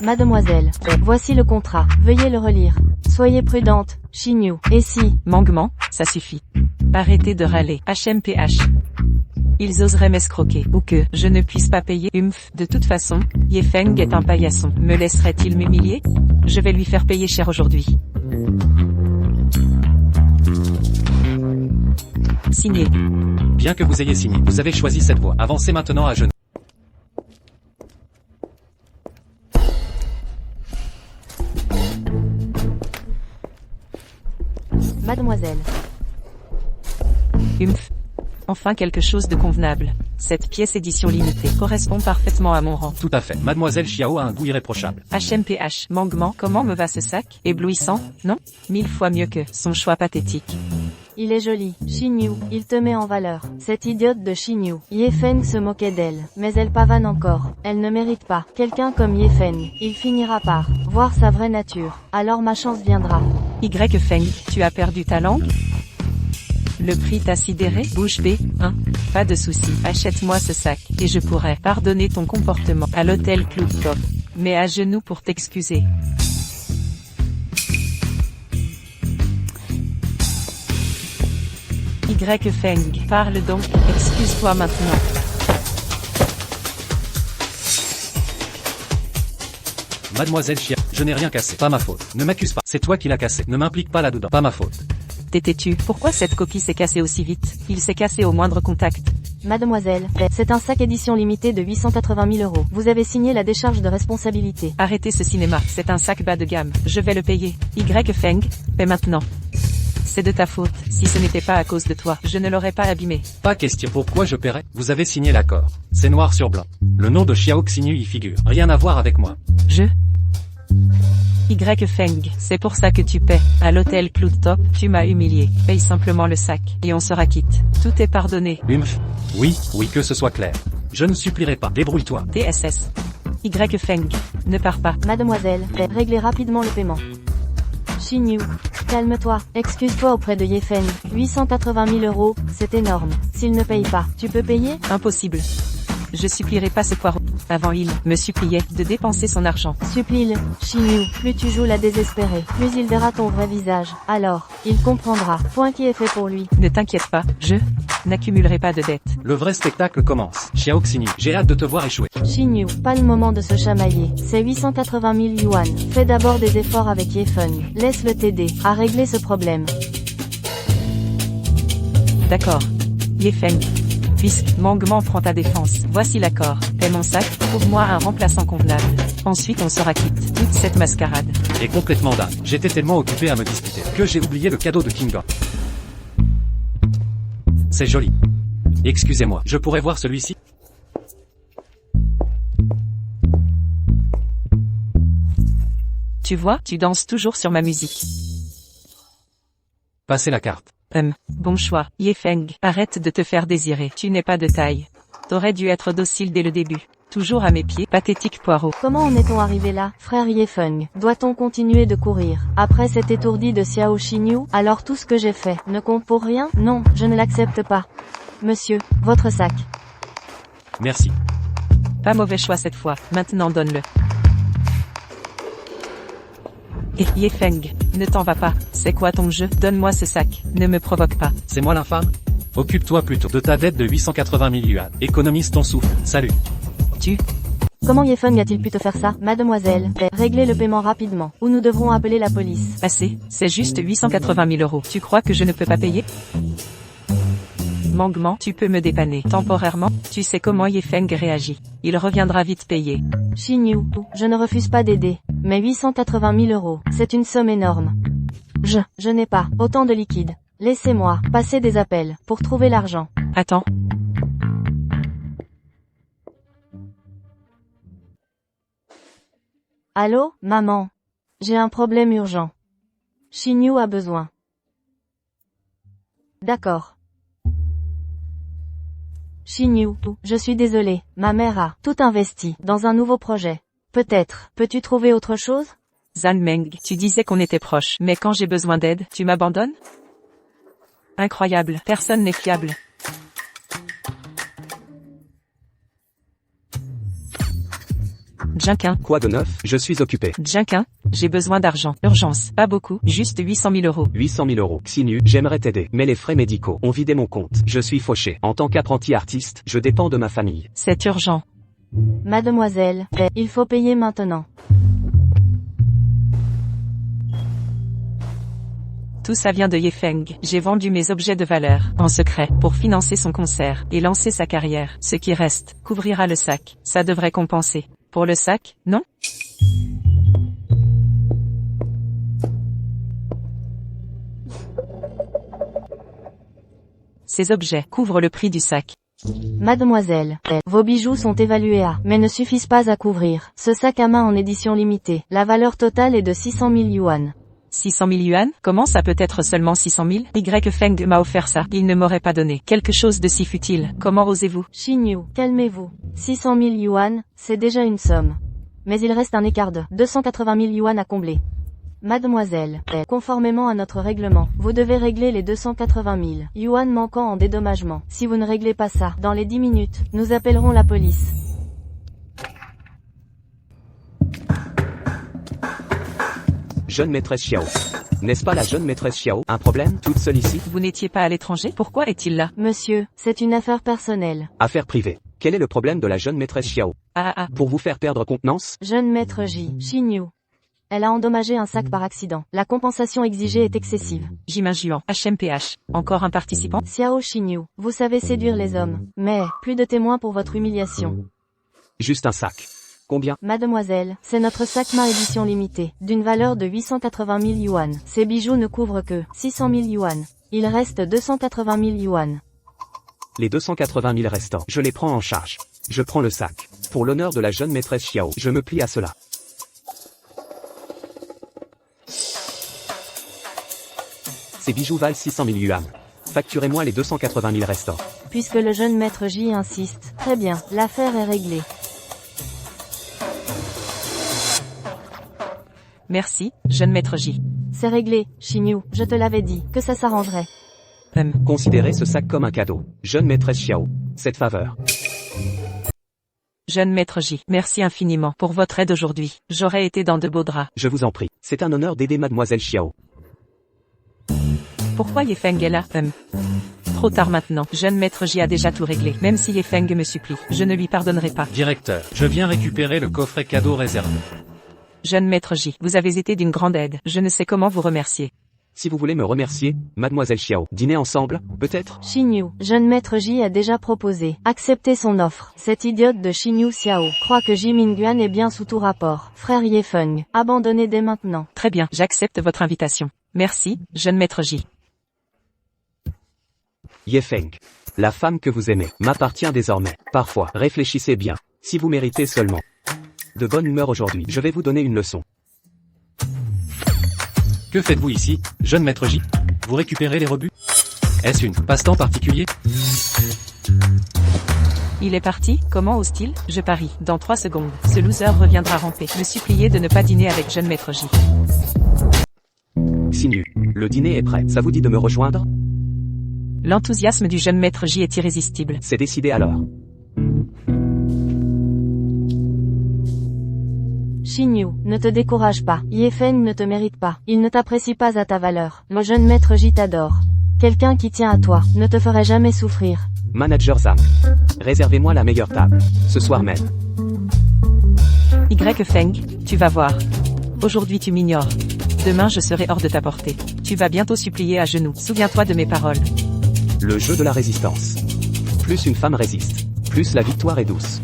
Mademoiselle, voici le contrat. Veuillez le relire. Soyez prudente, Xinyu. Et si... Mangman, ça suffit. Arrêtez de râler. HMPH. Ils oseraient m'escroquer, ou que je ne puisse pas payer. De toute façon, Ye Feng est un paillasson. Me laisserait-il m'humilier? Je vais lui faire payer cher aujourd'hui. Signé. Bien que vous ayez signé, vous avez choisi cette voie. Avancez maintenant à genoux. Mademoiselle. Humph. Enfin quelque chose de convenable. Cette pièce édition limitée correspond parfaitement à mon rang. Tout à fait. Mademoiselle Xiao a un goût irréprochable. HMPH. Mangement. Comment me va ce sac? Éblouissant? Non? 1000 fois mieux que son choix pathétique. Il est joli. Xinyu, il te met en valeur. Cette idiote de Xinyu. Ye Feng se moquait d'elle. Mais elle pavane encore. Elle ne mérite pas. Quelqu'un comme Ye Feng. Il finira par voir sa vraie nature. Alors ma chance viendra. Y Feng, tu as perdu ta langue? Le prix t'a sidéré? Bouche bée, hein? Pas de souci. Achète-moi ce sac, et je pourrai pardonner ton comportement à l'hôtel Cloud Top. Mais à genoux pour t'excuser. Y Feng, parle donc, excuse-toi maintenant. Mademoiselle Xiao, je n'ai rien cassé. Pas ma faute. Ne m'accuse pas. C'est toi qui l'as cassé. Ne m'implique pas là-dedans. Pas ma faute. T'étais-tu? Pourquoi cette copie s'est cassée aussi vite? Il s'est cassé au moindre contact. Mademoiselle, c'est un sac édition limitée de 880 000 €. Vous avez signé la décharge de responsabilité. Arrêtez ce cinéma, c'est un sac bas de gamme. Je vais le payer. Y Feng, paie maintenant. C'est de ta faute. Si ce n'était pas à cause de toi, je ne l'aurais pas abîmé. Pas question. Pourquoi je paierais? Vous avez signé l'accord. C'est noir sur blanc. Le nom de Xiao Xinyu y figure. Rien à voir avec moi. Y Feng, c'est pour ça que tu paies. À l'hôtel Cloud Top, tu m'as humilié. Paye simplement le sac, et on sera quitte. Tout est pardonné. Humph. Oui, que ce soit clair. Je ne supplierai pas. Débrouille-toi. TSS. Y Feng, ne pars pas. Mademoiselle, réglez rapidement le paiement. Xinyu, calme-toi, excuse-toi auprès de Ye Feng. 880 000 €, c'est énorme. S'il ne paye pas, tu peux payer? Impossible. Je supplierai pas ce poireau. Avant il me suppliait de dépenser son argent. Supplie-le, Xinyu, plus tu joues la désespérée, plus il verra ton vrai visage. Alors, il comprendra. Point qui est fait pour lui. Ne t'inquiète pas, je n'accumulerai pas de dettes. Le vrai spectacle commence. Xiao Xinyu, j'ai hâte de te voir échouer. Xinyu, pas le moment de se chamailler. C'est 880 000 yuan. Fais d'abord des efforts avec Ye Feng. Laisse-le t'aider à régler ce problème. D'accord. Ye Feng. Puisque Mangement prend ta défense, voici l'accord. Paie mon sac, trouve-moi un remplaçant convenable. Ensuite on sera quitte. Toute cette mascarade est complètement dingue. J'étais tellement occupé à me disputer que j'ai oublié le cadeau de King Kong. C'est joli. Excusez-moi, je pourrais voir celui-ci? Tu vois, tu danses toujours sur ma musique. Passez la carte. Bon choix. Ye Feng, arrête de te faire désirer. Tu n'es pas de taille. T'aurais dû être docile dès le début. Toujours à mes pieds, pathétique poireau. Comment en est-on arrivé là, frère Ye Feng? Doit-on continuer de courir après cet étourdi de Xiao Xinyu? Alors tout ce que j'ai fait ne compte pour rien? Non, je ne l'accepte pas. Monsieur, votre sac. Merci. Pas mauvais choix cette fois. Maintenant donne-le. Et Ye Feng, ne t'en va pas. C'est quoi ton jeu? Donne-moi ce sac. Ne me provoque pas. C'est moi l'infâme? Occupe-toi plutôt de ta dette de 880 000 yuan. Économise ton souffle. Salut. Comment Ye Feng a-t-il pu te faire ça? Mademoiselle, réglez le paiement rapidement, ou nous devrons appeler la police. Assez, c'est juste 880 000 €. Tu crois que je ne peux pas payer? Mangement, tu peux me dépanner temporairement? Tu sais comment Ye Feng réagit. Il reviendra vite payer. Xinyu, je ne refuse pas d'aider. Mais 880 000 €, c'est une somme énorme. Je n'ai pas autant de liquide. Laissez-moi passer des appels pour trouver l'argent. Attends. Allô, maman? J'ai un problème urgent. Xinyu a besoin. D'accord. Xinyu, je suis désolée, ma mère a tout investi dans un nouveau projet. Peut-être, peux-tu trouver autre chose? Zhan Meng, tu disais qu'on était proches, mais quand j'ai besoin d'aide, tu m'abandonnes? Incroyable, personne n'est fiable. Jinquin. Quoi de neuf? Je suis occupé. Jinquin, j'ai besoin d'argent. Urgence, pas beaucoup, juste 800 000 €. 800 000 €. Xinyu, j'aimerais t'aider, mais les frais médicaux ont vidé mon compte. Je suis fauché. En tant qu'apprenti artiste, je dépends de ma famille. C'est urgent. Mademoiselle, il faut payer maintenant. Tout ça vient de Ye Feng. J'ai vendu mes objets de valeur, en secret, pour financer son concert, et lancer sa carrière. Ce qui reste, couvrira le sac. Ça devrait compenser. Pour le sac, non? Ces objets couvrent le prix du sac. Mademoiselle, vos bijoux sont évalués à, mais ne suffisent pas à couvrir. Ce sac à main en édition limitée, la valeur totale est de 600 000 yuan. 600 000 yuan? Comment ça peut être seulement 600 000? Y Feng m'a offert ça. Il ne m'aurait pas donné quelque chose de si futile. Comment osez-vous? Xinyu, calmez-vous. 600 000 yuan, c'est déjà une somme. Mais il reste un écart de 280 000 yuan à combler. Mademoiselle, conformément à notre règlement, vous devez régler les 280 000 yuan manquants en dédommagement. Si vous ne réglez pas ça, dans les 10 minutes, nous appellerons la police. Jeune maîtresse Xiao. N'est-ce pas la jeune maîtresse Xiao? Un problème? Toute seule ici? Vous n'étiez pas à l'étranger? Pourquoi est-il là? Monsieur, c'est une affaire personnelle. Affaire privée. Quel est le problème de la jeune maîtresse Xiao? Ah. Pour vous faire perdre contenance? Jeune maître J, Xinyu. Elle a endommagé un sac par accident. La compensation exigée est excessive. Jimin HMPH. Encore un participant? Xiao Xinyu, vous savez séduire les hommes. Mais, plus de témoins pour votre humiliation. Juste un sac. Combien? Mademoiselle, c'est notre sac main édition limitée, d'une valeur de 880 000 yuan. Ces bijoux ne couvrent que 600 000 yuan. Il reste 280 000 yuan. Les 280 000 restants, je les prends en charge. Je prends le sac. Pour l'honneur de la jeune maîtresse Xiao, je me plie à cela. Ces bijoux valent 600 000 yuan. Facturez-moi les 280 000 restants. Puisque le jeune maître J insiste. Très bien, l'affaire est réglée. Merci, jeune maître J. C'est réglé, Xinyu, je te l'avais dit, que ça s'arrangerait. Considérez ce sac comme un cadeau. Jeune maîtresse Xiao. Cette faveur. Jeune maître J, merci infiniment pour votre aide aujourd'hui. J'aurais été dans de beaux draps. Je vous en prie. C'est un honneur d'aider mademoiselle Xiao. Pourquoi Yefeng est là? Trop tard maintenant. Jeune maître J a déjà tout réglé. Même si Yefeng me supplie, je ne lui pardonnerai pas. Directeur, je viens récupérer le coffret cadeau réservé. Jeune maître J, vous avez été d'une grande aide. Je ne sais comment vous remercier. Si vous voulez me remercier, mademoiselle Xiao, dîner ensemble, peut-être? Xinyu, jeune maître J a déjà proposé. Acceptez son offre. Cette idiote de Xinyu Xiao croit que Ji Mingyuan est bien sous tout rapport. Frère Yefeng, abandonnez dès maintenant. Très bien, j'accepte votre invitation. Merci, jeune maître J. Yefeng. La femme que vous aimez m'appartient désormais. Parfois, réfléchissez bien. Si vous méritez seulement de bonne humeur aujourd'hui, je vais vous donner une leçon. Que faites-vous ici, jeune maître J? Vous récupérez les rebuts? Est-ce une passe-temps particulier? Il est parti, comment ose-t-il? Je parie, dans 3 secondes, ce loser reviendra ramper, me supplier de ne pas dîner avec jeune maître J. Xinyu, le dîner est prêt. Ça vous dit de me rejoindre? L'enthousiasme du jeune maître J est irrésistible. C'est décidé alors. Xinyu, ne te décourage pas. Yefeng ne te mérite pas. Il ne t'apprécie pas à ta valeur. Le jeune maître J t'adore. Quelqu'un qui tient à toi ne te ferait jamais souffrir. Manager Zhang. Réservez-moi la meilleure table. Ce soir même. Feng, tu vas voir. Aujourd'hui tu m'ignores. Demain je serai hors de ta portée. Tu vas bientôt supplier à genoux. Souviens-toi de mes paroles. Le jeu de la résistance. Plus une femme résiste, plus la victoire est douce.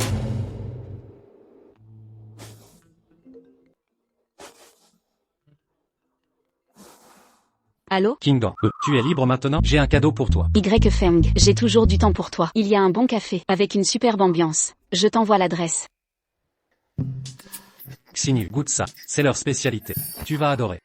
Allô? Kingdom, tu es libre maintenant? J'ai un cadeau pour toi. Feng, j'ai toujours du temps pour toi. Il y a un bon café, avec une superbe ambiance. Je t'envoie l'adresse. Xinyu, goûte ça, c'est leur spécialité. Tu vas adorer.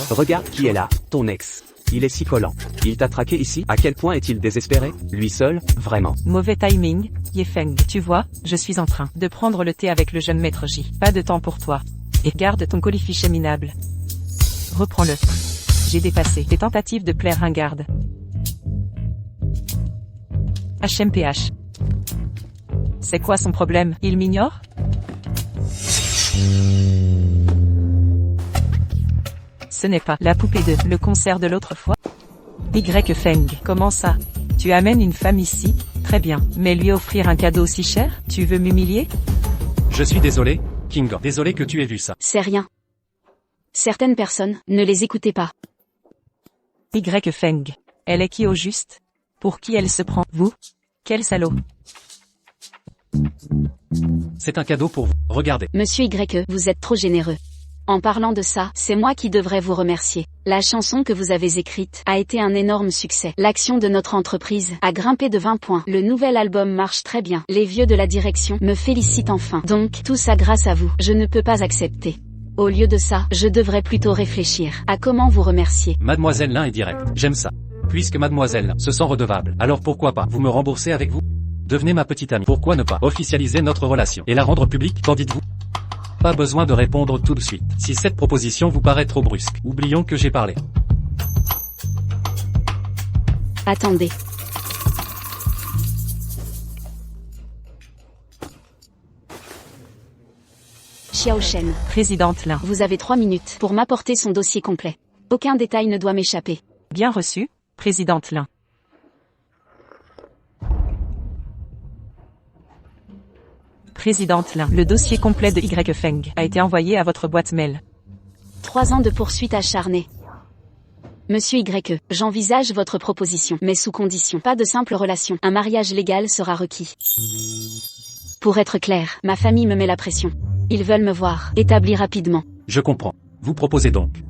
Regarde qui est là, ton ex. Il est si collant. Il t'a traqué ici? À quel point est-il désespéré? Lui seul? Vraiment. Mauvais timing, Yefeng. Tu vois, je suis en train de prendre le thé avec le jeune maître J. Pas de temps pour toi. Et garde ton colifiché minable. Reprends-le. J'ai dépassé tes tentatives de plaire ringarde. HMPH. C'est quoi son problème? Il m'ignore? Ce n'est pas la poupée de le concert de l'autre fois. Feng, comment ça? Tu amènes une femme ici? Très bien, mais lui offrir un cadeau si cher? Tu veux m'humilier? Je suis désolé, Kingo. Désolé que tu aies vu ça. C'est rien. Certaines personnes, ne les écoutez pas. Feng. Elle est qui au juste? Pour qui elle se prend? Vous? Quel salaud! C'est un cadeau pour vous. Regardez. Monsieur Y, vous êtes trop généreux. En parlant de ça, c'est moi qui devrais vous remercier. La chanson que vous avez écrite a été un énorme succès. L'action de notre entreprise a grimpé de 20 points. Le nouvel album marche très bien. Les vieux de la direction me félicitent enfin. Donc, tout ça grâce à vous. Je ne peux pas accepter. Au lieu de ça, je devrais plutôt réfléchir à comment vous remercier. Mademoiselle Lin est directe. J'aime ça. Puisque Mademoiselle Lin se sent redevable, alors pourquoi pas vous me rembourser avec vous? Devenez ma petite amie. Pourquoi ne pas officialiser notre relation et la rendre publique? Qu'en dites-vous? Pas besoin de répondre tout de suite. Si cette proposition vous paraît trop brusque, oublions que j'ai parlé. Attendez. Xiao Shen, Présidente Lin. vous avez 3 minutes pour m'apporter son dossier complet. Aucun détail ne doit m'échapper. Bien reçu, Présidente Lin. Présidente Lin, le dossier complet de Y Feng a été envoyé à votre boîte mail. 3 ans de poursuite acharnée. Monsieur Y, j'envisage votre proposition, mais sous condition. Pas de simple relation. Un mariage légal sera requis. Pour être clair, ma famille me met la pression. Ils veulent me voir établi rapidement. Je comprends. Vous proposez donc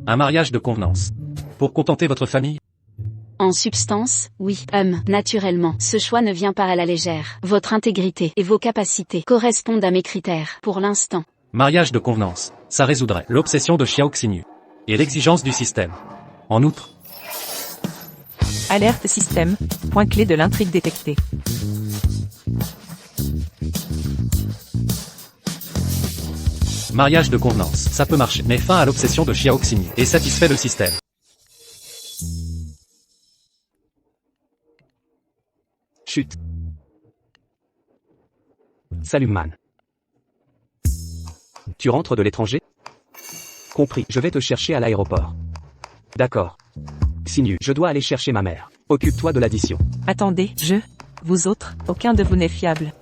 un mariage de convenance pour contenter votre famille? En substance, oui, naturellement, ce choix ne vient pas à la légère. Votre intégrité et vos capacités correspondent à mes critères, pour l'instant. Mariage de convenance, ça résoudrait l'obsession de Xiao Xinyu et l'exigence du système. En outre, Alerte système, point clé de l'intrigue détectée. mariage de convenance, ça peut marcher, mais fin à l'obsession de Xiao Xinyu et satisfait le système. Chut. Salut man. Tu rentres de l'étranger? Compris, je vais te chercher à l'aéroport. D'accord. Xinyu, je dois aller chercher ma mère. Occupe-toi de l'addition. Attendez, vous autres, aucun de vous n'est fiable.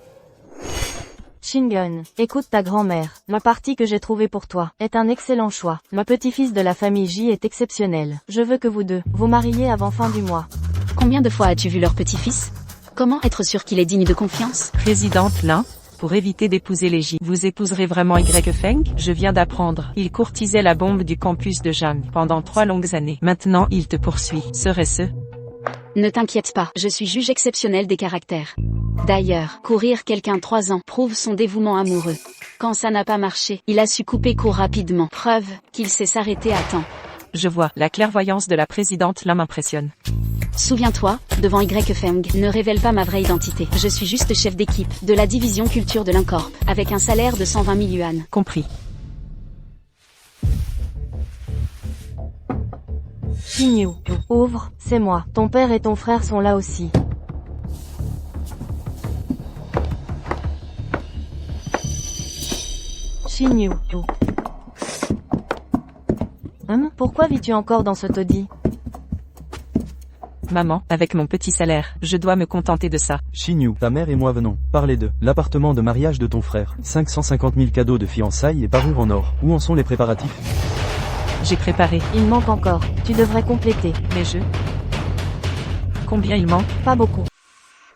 Shingun, écoute ta grand-mère. La partie que j'ai trouvée pour toi est un excellent choix. Le petit-fils de la famille J est exceptionnel. Je veux que vous deux vous mariez avant fin du mois. Combien de fois as-tu vu leur petit-fils? Comment être sûr qu'il est digne de confiance? Présidente Lin, pour éviter d'épouser les J, vous épouserez vraiment Y Feng? Je viens d'apprendre. Il courtisait la bombe du campus de Jeanne pendant 3 longues années. Maintenant il te poursuit. Serait-ce? Ne t'inquiète pas, je suis juge exceptionnel des caractères. D'ailleurs, courir quelqu'un 3 ans prouve son dévouement amoureux. Quand ça n'a pas marché, il a su couper court rapidement. Preuve qu'il sait s'arrêter à temps. Je vois, la clairvoyance de la présidente Lin m'impressionne. Souviens-toi, devant Y Feng, ne révèle pas ma vraie identité. Je suis juste chef d'équipe de la division culture de l'Incorp, avec un salaire de 120 000 yuan. Compris. Xinyu, ouvre, c'est moi. Ton père et ton frère sont là aussi. Xinyu. Pourquoi vis-tu encore dans ce taudis? Maman, avec mon petit salaire, je dois me contenter de ça. Xinyu, ta mère et moi venons parler de l'appartement de mariage de ton frère. 550 000 cadeaux de fiançailles et parures en or. Où en sont les préparatifs? J'ai préparé, Il manque encore. Tu devrais compléter. mais Combien il manque? Pas beaucoup.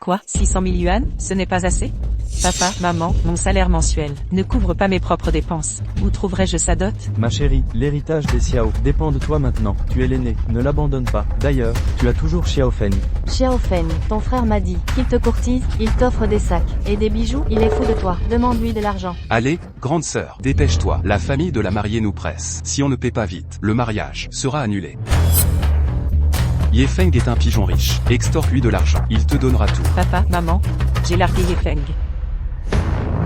Quoi? 600 000 yuan? Ce n'est pas assez? Papa, maman, mon salaire mensuel ne couvre pas mes propres dépenses. Où trouverai-je sa dot? Ma chérie, l'héritage des Xiao dépend de toi maintenant. Tu es l'aîné, ne l'abandonne pas. D'ailleurs, tu as toujours Xiao Feng. Xiao Feng, ton frère m'a dit qu'il te courtise, il t'offre des sacs et des bijoux, il est fou de toi. Demande-lui de l'argent. Allez, grande sœur, dépêche-toi, la famille de la mariée nous presse. Si on ne paie pas vite, le mariage sera annulé. Ye Feng est un pigeon riche, extorque-lui de l'argent, il te donnera tout. Papa, maman, j'ai largué Ye Feng.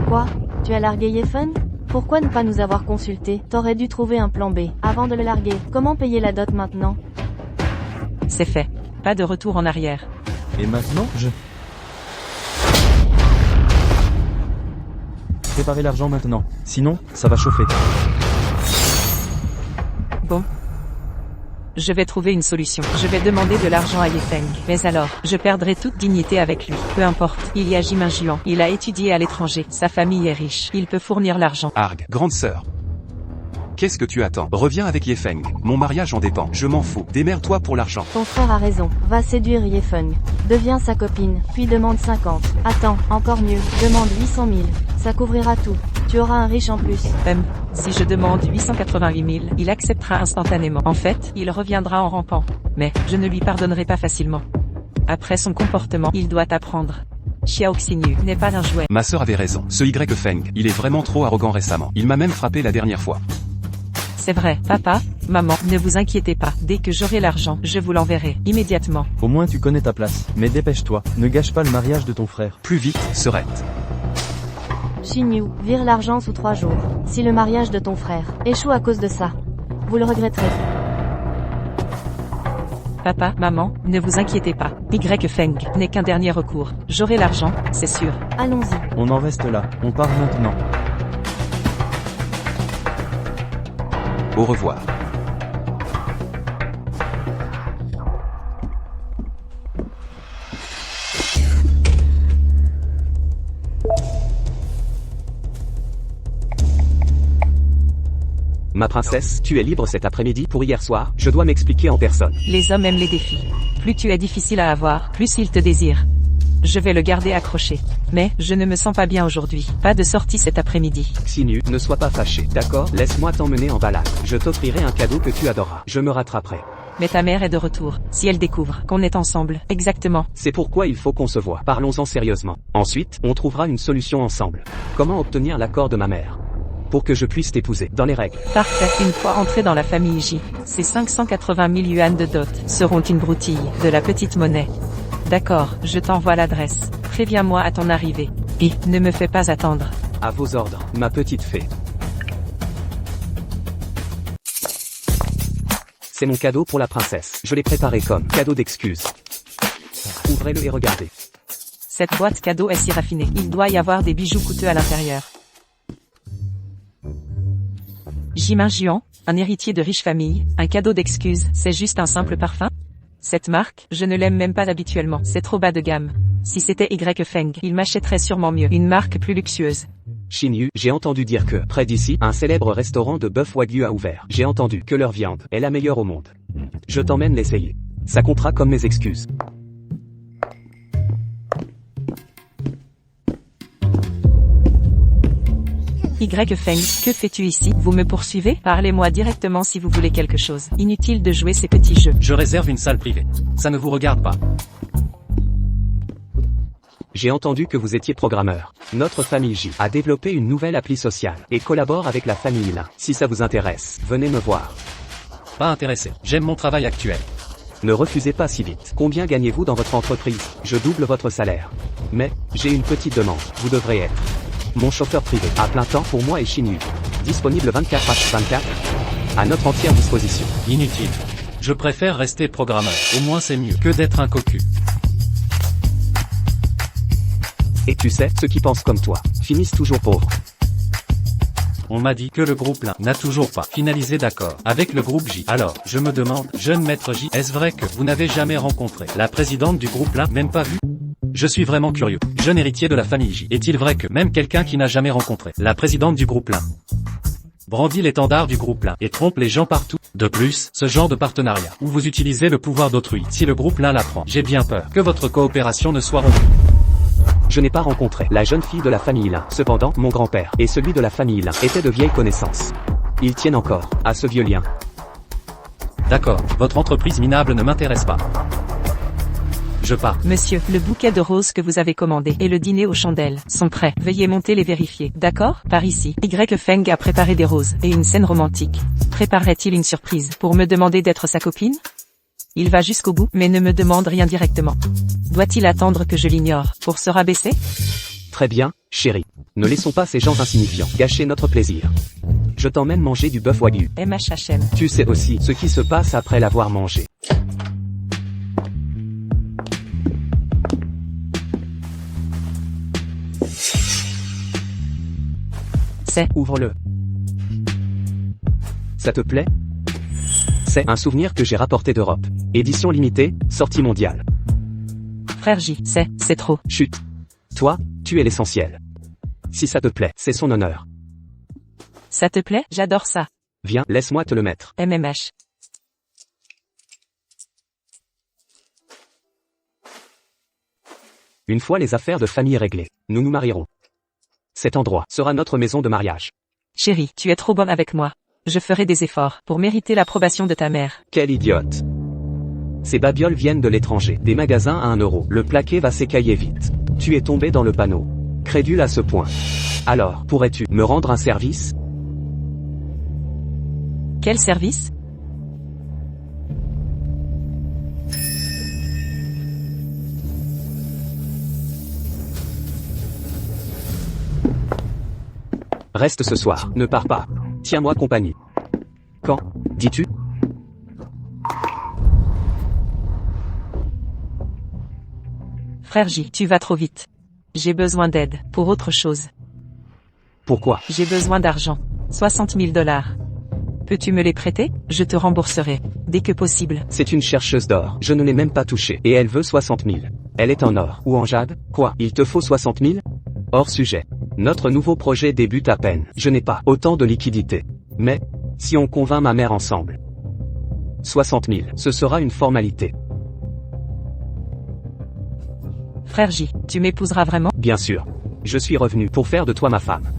Quoi? Tu as largué Ye Feng? Pourquoi ne pas nous avoir consultés? T'aurais dû trouver un plan B avant de le larguer. Comment payer la dot maintenant? C'est fait. Pas de retour en arrière. Et maintenant, Préparez l'argent maintenant. Sinon, ça va chauffer. Bon. Je vais trouver une solution. Je vais demander de l'argent à Ye Feng. Mais alors, je perdrai toute dignité avec lui. Peu importe. Il y a Jimin Juan. Il a étudié à l'étranger. Sa famille est riche. Il peut fournir l'argent. Arg, grande sœur. Qu'est-ce que tu attends? Reviens avec Ye Feng. Mon mariage en dépend. Je m'en fous. Démerde-toi pour l'argent. Ton frère a raison. Va séduire Ye Feng. Deviens sa copine, puis demande 50. Attends, encore mieux. Demande 800 000. Ça couvrira tout. Tu auras un riche en plus. Si je demande 888 000, il acceptera instantanément. En fait, il reviendra en rampant. Mais, je ne lui pardonnerai pas facilement. Après son comportement, il doit apprendre. Xiao Xinyu n'est pas un jouet. Ma sœur avait raison. Ce Y Feng, il est vraiment trop arrogant récemment. Il m'a même frappé la dernière fois. C'est vrai, papa, maman, ne vous inquiétez pas. Dès que j'aurai l'argent, je vous l'enverrai, immédiatement. Au moins tu connais ta place. Mais dépêche-toi, ne gâche pas le mariage de ton frère. Plus vite, Serette. Xinyu, vire l'argent sous 3 jours. Si le mariage de ton frère échoue à cause de ça, vous le regretterez. Papa, maman, ne vous inquiétez pas. Y Feng n'est qu'un dernier recours. J'aurai l'argent, c'est sûr. Allons-y. On en reste là, on part maintenant. Au revoir. Ma princesse, tu es libre cet après-midi pour hier soir, je dois m'expliquer en personne. Les hommes aiment les défis. Plus tu es difficile à avoir, plus ils te désirent. Je vais le garder accroché. Mais, je ne me sens pas bien aujourd'hui. Pas de sortie cet après-midi. Xinyu, ne sois pas fâché, d'accord? Laisse-moi t'emmener en balade. Je t'offrirai un cadeau que tu adoreras. Je me rattraperai. Mais ta mère est de retour. Si elle découvre qu'on est ensemble, exactement. C'est pourquoi il faut qu'on se voie. Parlons-en sérieusement. Ensuite, on trouvera une solution ensemble. Comment obtenir l'accord de ma mère? Pour que je puisse t'épouser, dans les règles. Parfait. Une fois entré dans la famille J, ces 580 000 yuan de dot seront une broutille, de la petite monnaie. D'accord, je t'envoie l'adresse. Préviens-moi à ton arrivée. Et, ne me fais pas attendre. À vos ordres, ma petite fée. C'est mon cadeau pour la princesse. Je l'ai préparé comme cadeau d'excuse. Ouvrez-le et regardez. Cette boîte cadeau est si raffinée. Il doit y avoir des bijoux coûteux à l'intérieur. Jimin Juan, un héritier de riche famille, un cadeau d'excuse, c'est juste un simple parfum? Cette marque, je ne l'aime même pas habituellement, c'est trop bas de gamme. Si c'était Y Feng, il m'achèterait sûrement mieux, une marque plus luxueuse. Xinyu, j'ai entendu dire que, près d'ici, un célèbre restaurant de bœuf wagyu a ouvert. J'ai entendu que leur viande est la meilleure au monde. Je t'emmène l'essayer. Ça comptera comme mes excuses. Y Feng, que fais-tu ici? Vous me poursuivez? Parlez-moi directement si vous voulez quelque chose. Inutile de jouer ces petits jeux. Je réserve une salle privée. Ça ne vous regarde pas. J'ai entendu que vous étiez programmeur. Notre famille J a développé une nouvelle appli sociale et collabore avec la famille Lin. Si ça vous intéresse, venez me voir. Pas intéressé. J'aime mon travail actuel. Ne refusez pas si vite. Combien gagnez-vous dans votre entreprise? Je double votre salaire. Mais, j'ai une petite demande. Vous devrez être mon chauffeur privé, à plein temps pour moi et Xinyu. Disponible 24h24. À notre entière disposition. Inutile. Je préfère rester programmeur. Au moins c'est mieux que d'être un cocu. Et tu sais, ceux qui pensent comme toi, finissent toujours pauvres. On m'a dit que le groupe Lin n'a toujours pas finalisé d'accord avec le groupe J. Alors, je me demande, jeune maître J, est-ce vrai que vous n'avez jamais rencontré la présidente du groupe Lin, même pas vu? Je suis vraiment curieux. Jeune héritier de la famille J, est-il vrai que même quelqu'un qui n'a jamais rencontré la présidente du groupe Lin brandit l'étendard du groupe Lin et trompe les gens partout? De plus, ce genre de partenariat où vous utilisez le pouvoir d'autrui, si le groupe Lin l'apprend, j'ai bien peur que votre coopération ne soit rompue. Je n'ai pas rencontré la jeune fille de la famille Lin. Cependant, mon grand-père et celui de la famille Lin étaient de vieilles connaissances. Ils tiennent encore à ce vieux lien. D'accord, votre entreprise minable ne m'intéresse pas. Je pars. Monsieur, le bouquet de roses que vous avez commandé et le dîner aux chandelles sont prêts. Veuillez monter les vérifier. D'accord? Par ici. Y Feng a préparé des roses et une scène romantique. Préparerait-il une surprise pour me demander d'être sa copine? Il va jusqu'au bout, mais ne me demande rien directement. Doit-il attendre que je l'ignore pour se rabaisser? Très bien, chérie. Ne laissons pas ces gens insignifiants gâcher notre plaisir. Je t'emmène manger du bœuf wagyu. MHHM. Tu sais aussi ce qui se passe après l'avoir mangé. Ouvre-le. Ça te plaît? C'est un souvenir que j'ai rapporté d'Europe. Édition limitée, sortie mondiale. Frère J, c'est trop. Chut. Toi, tu es l'essentiel. Si ça te plaît, c'est son honneur. Ça te plaît? J'adore ça. Viens, laisse-moi te le mettre. MMH. Une fois les affaires de famille réglées, nous nous marierons. Cet endroit sera notre maison de mariage. Chérie, tu es trop bonne avec moi. Je ferai des efforts pour mériter l'approbation de ta mère. Quel idiote. Ces babioles viennent de l'étranger, des magasins à 1 euro. Le plaqué va s'écailler vite. Tu es tombé dans le panneau. Crédule à ce point. Alors, pourrais-tu me rendre un service? Quel service? Reste ce soir, ne pars pas. Tiens-moi compagnie. Quand, dis-tu? Frère J, tu vas trop vite. J'ai besoin d'aide, pour autre chose. Pourquoi? J'ai besoin d'argent. 60 000 $. Peux-tu me les prêter? Je te rembourserai, dès que possible. C'est une chercheuse d'or. Je ne l'ai même pas touchée. Et elle veut 60 000. Elle est en or. Ou en jade? Quoi? Il te faut 60 000? Hors sujet. Notre nouveau projet débute à peine. Je n'ai pas autant de liquidités. Mais, si on convainc ma mère ensemble. 60 000, ce sera une formalité. Frère J, tu m'épouseras vraiment? Bien sûr. Je suis revenu pour faire de toi ma femme.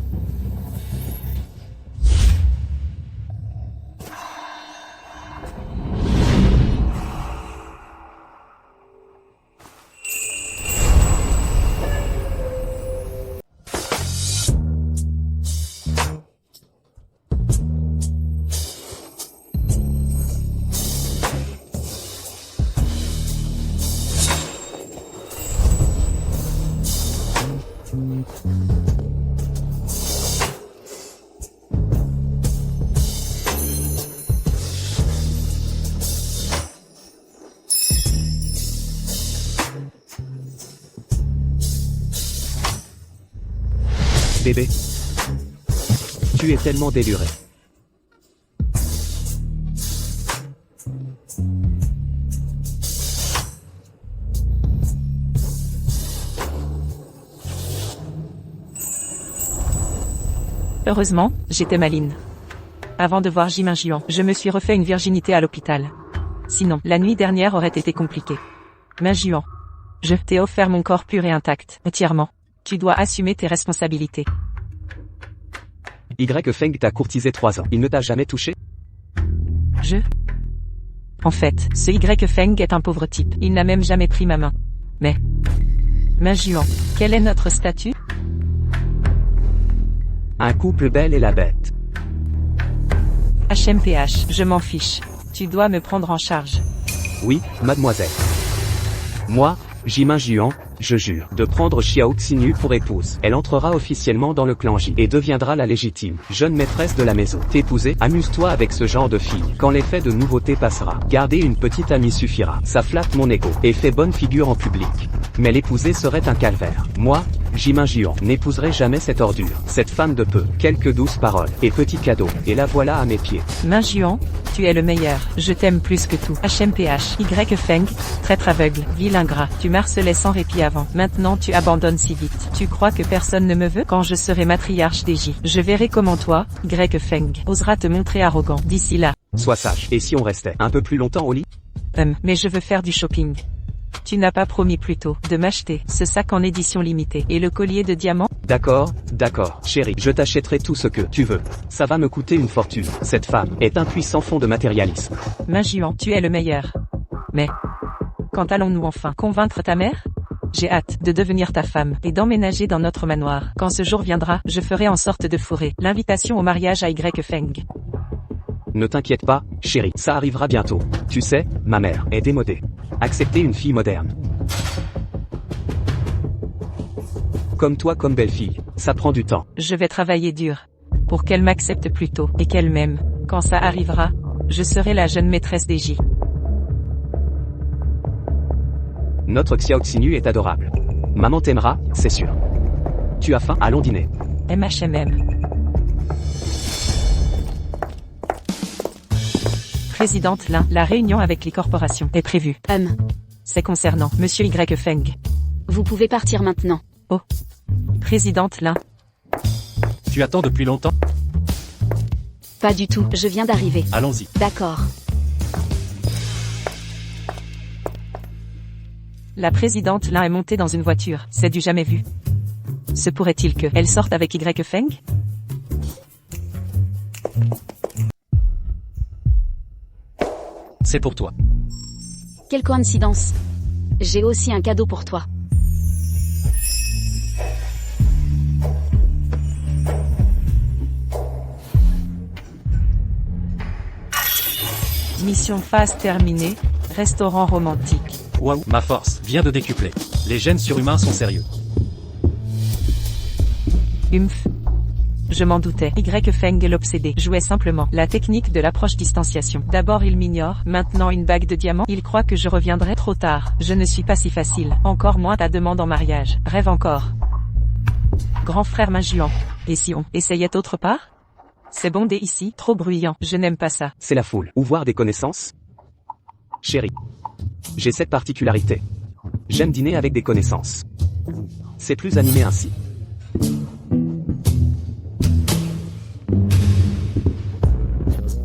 Bébé. Tu es tellement déluré. Heureusement, j'étais maline. Avant de voir Jimin Juan, je me suis refait une virginité à l'hôpital. Sinon, la nuit dernière aurait été compliquée. Min Juan. Je t'ai offert mon corps pur et intact, entièrement. Tu dois assumer tes responsabilités. Y Feng t'a courtisé 3 ans. Il ne t'a jamais touché? En fait, ce Y Feng est un pauvre type. Il n'a même jamais pris ma main. Mais... Min Juan, quel est notre statut? Un couple belle et la bête. HMPH, je m'en fiche. Tu dois me prendre en charge. Oui, mademoiselle. Moi, Jimin Juan, je jure de prendre Xiao Xinyu pour épouse. Elle entrera officiellement dans le clan J et deviendra la légitime jeune maîtresse de la maison. T'épouser, amuse-toi avec ce genre de fille. Quand l'effet de nouveauté passera, garder une petite amie suffira. Ça flatte mon ego et fait bonne figure en public. Mais l'épouser serait un calvaire. Moi, Jimin Juan, n'épouserai jamais cette ordure, cette femme de peu. Quelques douces paroles et petits cadeaux, et la voilà à mes pieds. Min Juan, tu es le meilleur. Je t'aime plus que tout. HMPH, Y Feng, traître aveugle, vil ingrat. Tu m'harcelais sans répit avant. Maintenant tu abandonnes si vite. Tu crois que personne ne me veut? Quand je serai matriarche des J, je verrai comment toi, Y Feng, osera te montrer arrogant. D'ici là. Sois sage. Et si on restait un peu plus longtemps au lit? Mais je veux faire du shopping. Tu n'as pas promis plus tôt de m'acheter ce sac en édition limitée et le collier de diamants? D'accord, chérie, je t'achèterai tout ce que tu veux. Ça va me coûter une fortune. Cette femme est un puissant fond de matérialisme. Min Juan, tu es le meilleur. Mais, quand allons-nous enfin convaincre ta mère? J'ai hâte de devenir ta femme et d'emménager dans notre manoir. Quand ce jour viendra, je ferai en sorte de fourrer l'invitation au mariage à Y Feng. Ne t'inquiète pas, chérie, ça arrivera bientôt. Tu sais, ma mère est démodée. Accepter une fille moderne. Comme toi comme belle-fille, ça prend du temps. Je vais travailler dur pour qu'elle m'accepte plus tôt et qu'elle m'aime. Quand ça arrivera, je serai la jeune maîtresse des J. Notre Xiao Xinyu est adorable. Maman t'aimera, c'est sûr. Tu as faim? Allons dîner. MHMM. Présidente Lin, la réunion avec les corporations est prévue. C'est concernant Monsieur Y Feng. Vous pouvez partir maintenant. Oh. Présidente Lin. Tu attends depuis longtemps? Pas du tout, je viens d'arriver. Allons-y. D'accord. La présidente Lin est montée dans une voiture, c'est du jamais vu. Se pourrait-il que elle sorte avec Y Feng? C'est pour toi. Quelle coïncidence. J'ai aussi un cadeau pour toi. Mission phase terminée. Restaurant romantique. Waouh, ma force vient de décupler. Les gènes surhumains sont sérieux. Humph. Je m'en doutais. Y Feng est l'obsédé. Jouait simplement la technique de l'approche distanciation. D'abord il m'ignore, maintenant une bague de diamant. Il croit que je reviendrai trop tard. Je ne suis pas si facile. Encore moins ta demande en mariage. Rêve encore. Grand frère Majuan. Et si on essayait autre part? C'est bondé ici, trop bruyant. Je n'aime pas ça. C'est la foule. Ou voir des connaissances? Chérie. J'ai cette particularité. J'aime dîner avec des connaissances. C'est plus animé ainsi.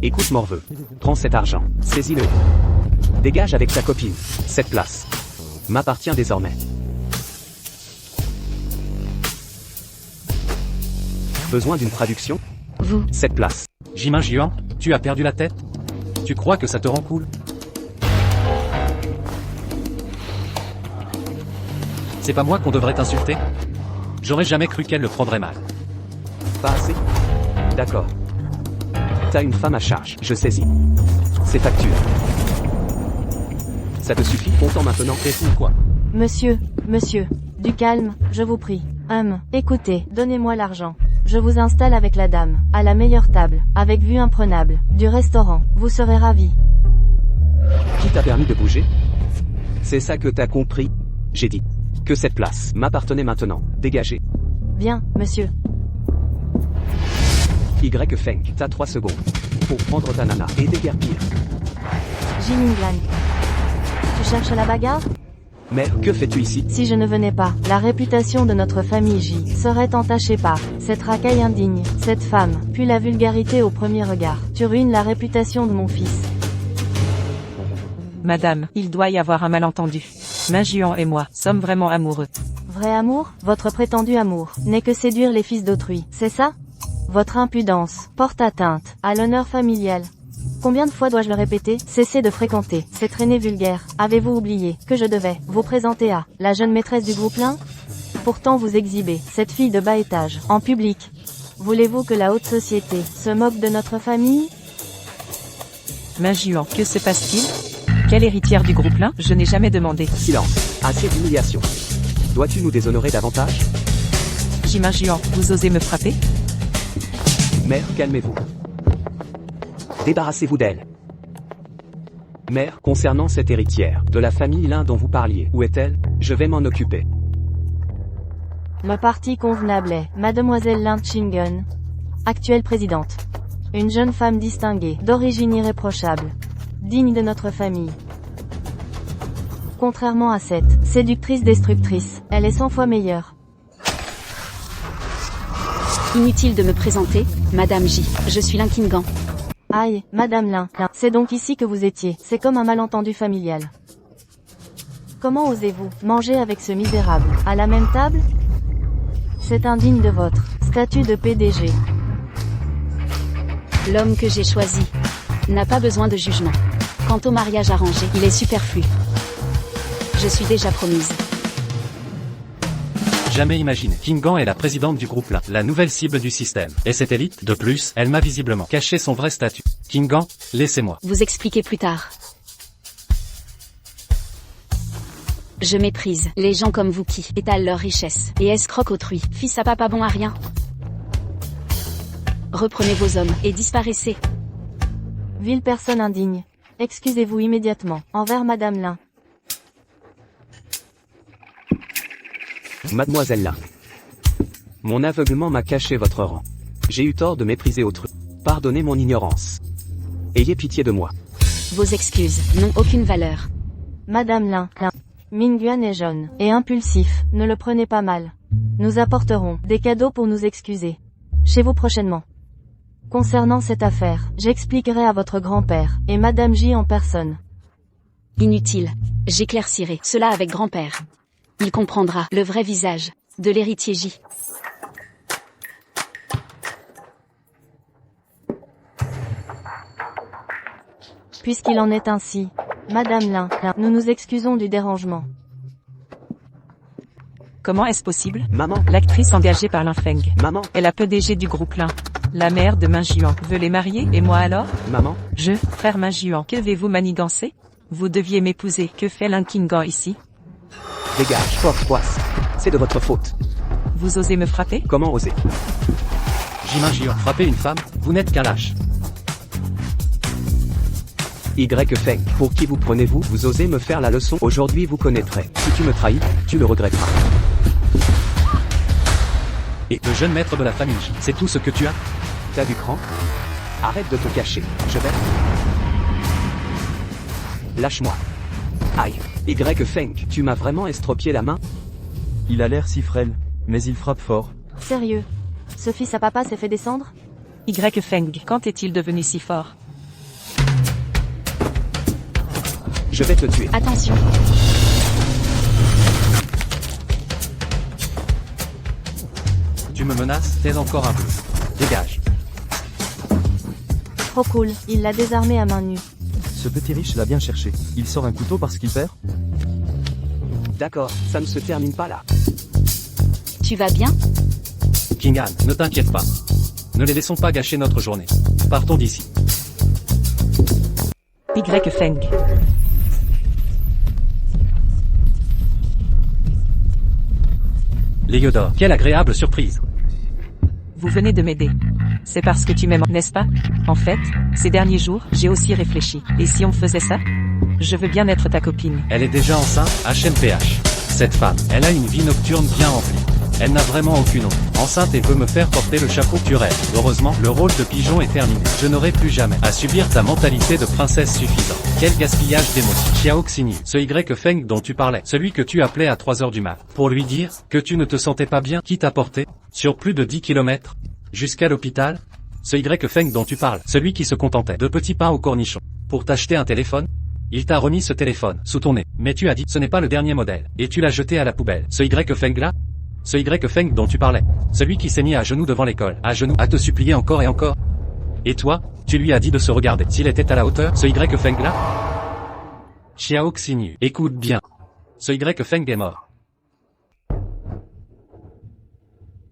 Écoute Morveux. Prends cet argent. Saisis-le. Dégage avec ta copine. Cette place m'appartient désormais. Besoin d'une traduction? Vous. Cette place. Jima Jian, tu as perdu la tête? Tu crois que ça te rend cool? C'est pas moi qu'on devrait t'insulter? J'aurais jamais cru qu'elle le prendrait mal. Pas assez? D'accord. T'as une femme à charge, je saisis. C'est facture. Ça te suffit? Content maintenant? T'es fou quoi? Monsieur, du calme, je vous prie. Écoutez, donnez-moi l'argent. Je vous installe avec la dame, à la meilleure table, avec vue imprenable, du restaurant. Vous serez ravis. Qui t'a permis de bouger? C'est ça que t'as compris? J'ai dit que cette place m'appartenait maintenant. Dégagez. Bien, monsieur. Y Feng, t'as 3 secondes pour prendre ta nana et déguerpir. Jiminglan. Tu cherches la bagarre? Mais que fais-tu ici? Si je ne venais pas, la réputation de notre famille J serait entachée par cette racaille indigne, cette femme, puis la vulgarité au premier regard. Tu ruines la réputation de mon fils. Madame, il doit y avoir un malentendu. Majuan et moi sommes vraiment amoureux. Vrai amour? Votre prétendu amour n'est que séduire les fils d'autrui, c'est ça? Votre impudence porte atteinte à l'honneur familial. Combien de fois dois-je le répéter? Cessez de fréquenter ces traînées vulgaires. Avez-vous oublié que je devais vous présenter à la jeune maîtresse du groupe-lin? Pourtant vous exhibez cette fille de bas étage en public. Voulez-vous que la haute société se moque de notre famille? Majuan, que se passe-t-il? Quelle héritière du groupe-là? Je n'ai jamais demandé. Silence. Assez d'humiliation. Dois-tu nous déshonorer davantage? Jima Jian, vous osez me frapper? Mère, calmez-vous. Débarrassez-vous d'elle. Mère, concernant cette héritière de la famille Lin dont vous parliez, où est-elle? Je vais m'en occuper. Me partie convenable est Mademoiselle Lin Chingen, actuelle présidente. Une jeune femme distinguée, d'origine irréprochable, digne de notre famille. Contrairement à cette séductrice destructrice, elle est 100 fois meilleure. Inutile de me présenter, Madame J. Je suis Lin Qinggan. Aïe, Madame Lin, c'est donc ici que vous étiez. C'est comme un malentendu familial. Comment osez-vous manger avec ce misérable à la même table? C'est indigne de votre statut de PDG. L'homme que j'ai choisi n'a pas besoin de jugement. Quant au mariage arrangé, il est superflu. Je suis déjà promise. Jamais imaginé. Qinggan est la présidente du groupe Lin, la nouvelle cible du système. Et cette élite, de plus, elle m'a visiblement caché son vrai statut. Qinggan, laissez-moi. Vous expliquer plus tard. Je méprise les gens comme vous qui étalent leur richesse et escroquent autrui. Fils à papa bon à rien. Reprenez vos hommes et disparaissez. Ville personne indigne. Excusez-vous immédiatement envers Madame Lin. Mademoiselle Lin. Mon aveuglement m'a caché votre rang. J'ai eu tort de mépriser autrui. Pardonnez mon ignorance. Ayez pitié de moi. Vos excuses n'ont aucune valeur. Madame Lin. Mingyuan est jeune et impulsif, ne le prenez pas mal. Nous apporterons des cadeaux pour nous excuser. Chez vous prochainement. Concernant cette affaire, j'expliquerai à votre grand-père et Madame J en personne. Inutile. J'éclaircirai cela avec grand-père. Il comprendra le vrai visage de l'héritier J. Puisqu'il en est ainsi, Madame Lin, nous nous excusons du dérangement. Comment est-ce possible? Maman, L'actrice engagée par Lin Feng maman, est la PDG du groupe Lin. La mère de Min Juan veut les marier, et moi alors? maman, Frère Min Juan, que vais-vous manigancer? Vous deviez m'épouser. Que fait Lin Qinggan ici? dégage, pauvre poisse. C'est de votre faute. Vous osez me frapper? Comment oser? Jimin Jian, frapper une femme, vous n'êtes qu'un lâche. Y Feng, pour qui vous prenez-vous? Vous osez me faire la leçon? Aujourd'hui vous connaîtrez. Si tu me trahis, tu le regretteras. Et le jeune maître de la famille J, c'est tout ce que tu as? T'as du cran? Arrête de te cacher. Je vais... Lâche-moi. Aïe. Y Feng, tu m'as vraiment estropié la main? Il a l'air si frêle, mais il frappe fort. Sérieux? Ce fils à papa s'est fait descendre? Y Feng, quand est-il devenu si fort? Je vais te tuer. Attention. Tu me menaces, t'es encore un peu. Dégage. Trop cool, il l'a désarmé à main nue. Ce petit riche l'a bien cherché. Il sort un couteau parce qu'il perd? D'accord, ça ne se termine pas là. Tu vas bien? King Han, ne t'inquiète pas. Ne les laissons pas gâcher notre journée. Partons d'ici. Y Feng. Léodore, quelle agréable surprise. Vous venez de m'aider. C'est parce que tu m'aimes, n'est-ce pas? En fait, ces derniers jours, j'ai aussi réfléchi. Et si on faisait ça? Je veux bien être ta copine. Elle est déjà enceinte, HMPH. Cette femme, elle a une vie nocturne bien remplie. Elle n'a vraiment aucune honte. Enceinte et veut me faire porter le chapeau que tu rêves. Heureusement, le rôle de pigeon est terminé. Je n'aurai plus jamais à subir ta mentalité de princesse suffisante. Quel gaspillage d'émotions. Xiao Xinyu, ce Y Feng dont tu parlais, celui que tu appelais à 3 heures du mat, pour lui dire que tu ne te sentais pas bien, qui t'a porté sur plus de 10 km jusqu'à l'hôpital. Ce Y Feng dont tu parles, celui qui se contentait de petits pains au cornichon pour t'acheter un téléphone. Il t'a remis ce téléphone sous ton nez, mais tu as dit ce n'est pas le dernier modèle, et tu l'as jeté à la poubelle. Ce Y Feng là? Ce Y Feng dont tu parlais, celui qui s'est mis à genoux devant l'école, à genoux, à te supplier encore et encore. Et toi, tu lui as dit de se regarder, s'il était à la hauteur, ce Y Feng là? Xiao Xinyu, écoute bien. Ce Y Feng est mort.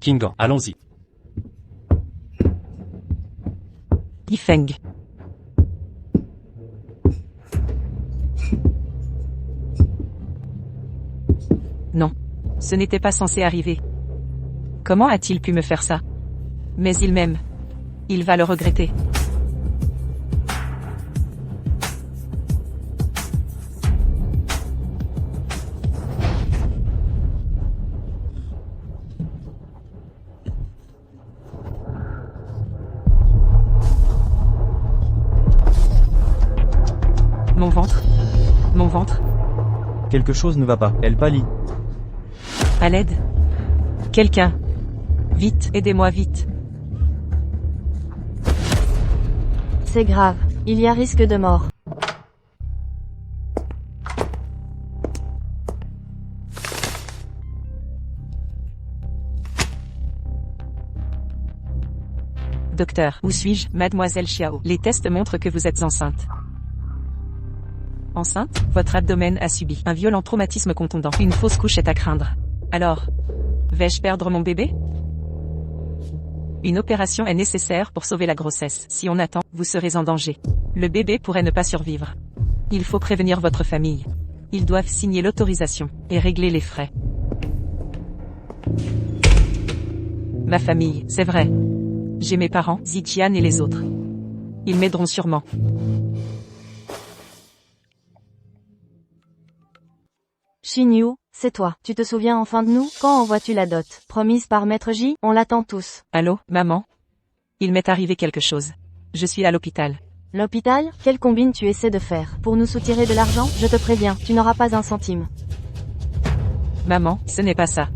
Kingan, allons-y. Y Feng. Non. Ce n'était pas censé arriver. Comment a-t-il pu me faire ça? Mais il m'aime. Il va le regretter. Mon ventre. Mon ventre. Quelque chose ne va pas. Elle pâlit. À l'aide. Quelqu'un. Vite, aidez-moi vite. C'est grave, il y a risque de mort. Docteur, où suis-je, mademoiselle Xiao? Les tests montrent que vous êtes enceinte. Enceinte? Votre abdomen a subi un violent traumatisme contondant. Une fausse couche est à craindre. Alors, vais-je perdre mon bébé? Une opération est nécessaire pour sauver la grossesse. Si on attend, vous serez en danger. Le bébé pourrait ne pas survivre. Il faut prévenir votre famille. Ils doivent signer l'autorisation et régler les frais. Ma famille, c'est vrai. J'ai mes parents, Zijian et les autres. Ils m'aideront sûrement. Xinyu, c'est toi. Tu te souviens enfin de nous? Quand envoies-tu la dot? Promise par Maître J? On l'attend tous. Allô, maman? Il m'est arrivé quelque chose. Je suis à l'hôpital. L'hôpital? Quelle combine tu essaies de faire? Pour nous soutirer de l'argent? Je te préviens, tu n'auras pas un centime. Maman, ce n'est pas ça.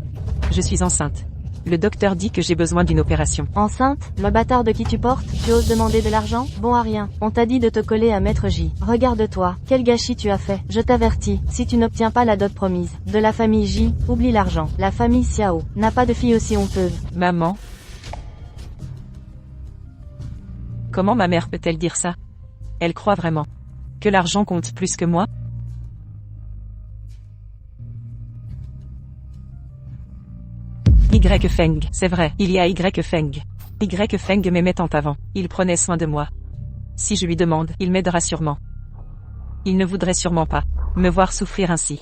Je suis enceinte. Le docteur dit que j'ai besoin d'une opération. Enceinte, le bâtard de qui tu portes, tu oses demander de l'argent? Bon à rien. On t'a dit de te coller à Maître J. Regarde-toi, quel gâchis tu as fait. Je t'avertis, si tu n'obtiens pas la dot promise de la famille J, oublie l'argent. La famille Xiao n'a pas de fille aussi honteuse. Maman? Comment ma mère peut-elle dire ça? Elle croit vraiment que l'argent compte plus que moi? Y Feng, c'est vrai, il y a Y Feng. Y Feng m'aimait tant avant, il prenait soin de moi. Si je lui demande, il m'aidera sûrement. Il ne voudrait sûrement pas me voir souffrir ainsi.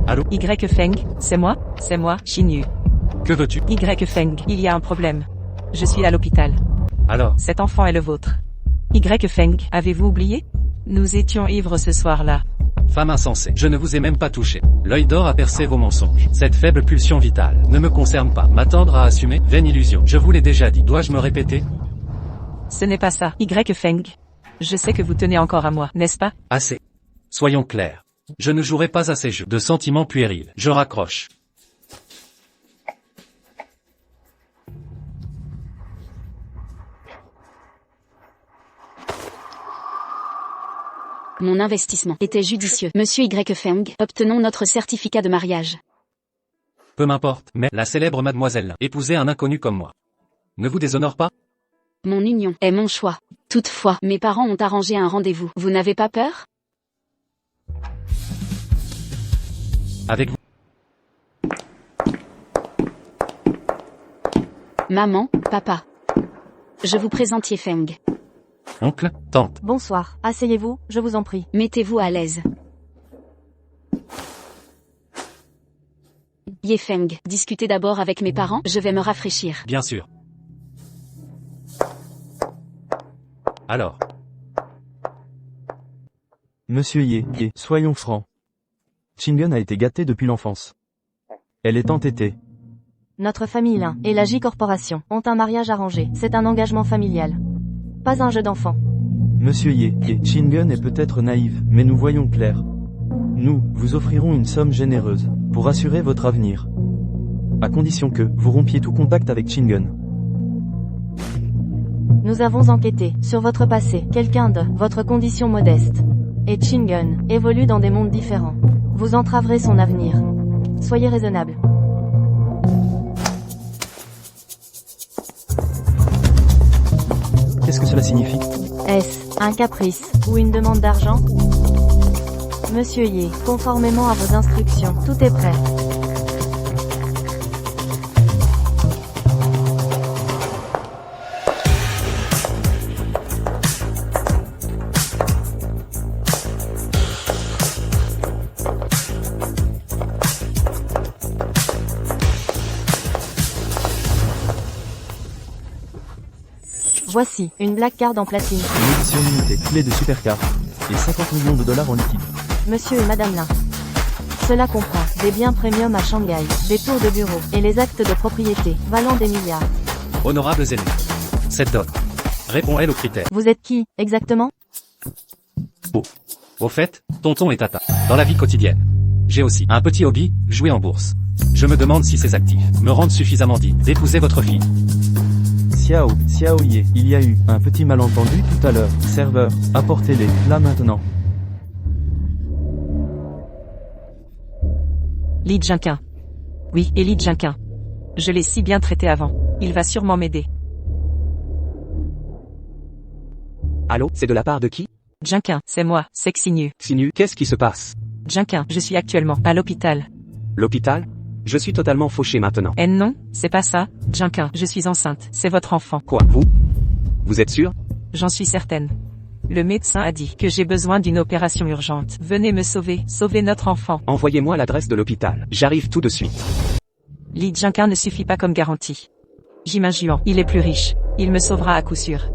Allô? Y Feng, c'est moi, Xin Yu. Que veux-tu? Y Feng, il y a un problème. Je suis à l'hôpital. Alors? Cet enfant est le vôtre. Y Feng, avez-vous oublié? Nous étions ivres ce soir-là. Femme insensée, je ne vous ai même pas touché. L'œil d'or a percé vos mensonges. Cette faible pulsion vitale ne me concerne pas. M'attendre à assumer, vaine illusion. Je vous l'ai déjà dit. Dois-je me répéter? Ce n'est pas ça, Y Feng. Je sais que vous tenez encore à moi, n'est-ce pas? Assez. Soyons clairs. Je ne jouerai pas à ces jeux de sentiments puérils. Je raccroche. Mon investissement était judicieux. Monsieur Y Feng, obtenons notre certificat de mariage. Peu m'importe, mais la célèbre mademoiselle, épouser un inconnu comme moi, ne vous déshonore pas? Mon union est mon choix. Toutefois, mes parents ont arrangé un rendez-vous. Vous n'avez pas peur? Avec vous. Maman, papa. Je vous présente Ye Feng. Oncle, tante. Bonsoir, asseyez-vous, je vous en prie. Mettez-vous à l'aise. Ye Feng, discutez d'abord avec mes parents, je vais me rafraîchir. Bien sûr. Alors? Monsieur Ye, soyons francs. Chingen a été gâtée depuis l'enfance. Elle est entêtée. Notre famille Lin et la J Corporation ont un mariage arrangé. C'est un engagement familial. Pas un jeu d'enfant. Monsieur Ye, Chingen est peut-être naïve, mais nous voyons clair. Nous vous offrirons une somme généreuse pour assurer votre avenir. À condition que vous rompiez tout contact avec Chingen. Nous avons enquêté sur votre passé. Quelqu'un de votre condition modeste et Chingen évolue dans des mondes différents. Vous entraverez son avenir. Soyez raisonnable. Qu'est-ce que cela signifie? Est-ce un caprice ou une demande d'argent? Monsieur Ye, conformément à vos instructions, tout est prêt. Voici, une black card en platine. Une édition limitée, clé de supercard. Et 50 millions de dollars en liquide. Monsieur et Madame Lin. Cela comprend des biens premium à Shanghai, des tours de bureau, et les actes de propriété, valant des milliards. Honorables ennemis. Cette dot répond-elle aux critères? Vous êtes qui, exactement? Au fait, tonton et tata. Dans la vie quotidienne. J'ai aussi un petit hobby, jouer en bourse. Je me demande si ces actifs me rendent suffisamment digne d'épouser votre fille. Xiao Ye, il y a eu un petit malentendu tout à l'heure. Serveur, apportez-les, là maintenant. Li Jinquin. Oui, et Li Jinquin. Je l'ai si bien traité avant. Il va sûrement m'aider. Allô, c'est de la part de qui? Jinquin, c'est moi, c'est Xinyu. Xinyu, qu'est-ce qui se passe? Jinquin, je suis actuellement à l'hôpital. L'hôpital? Je suis totalement fauché maintenant. Eh non, c'est pas ça, Jinquin, je suis enceinte, c'est votre enfant. Quoi, vous? Vous êtes sûr? J'en suis certaine. Le médecin a dit que j'ai besoin d'une opération urgente. Venez me sauver, sauvez notre enfant. Envoyez-moi l'adresse de l'hôpital. J'arrive tout de suite. Li Jinquin ne suffit pas comme garantie. Jimin Juan, il est plus riche. Il me sauvera à coup sûr.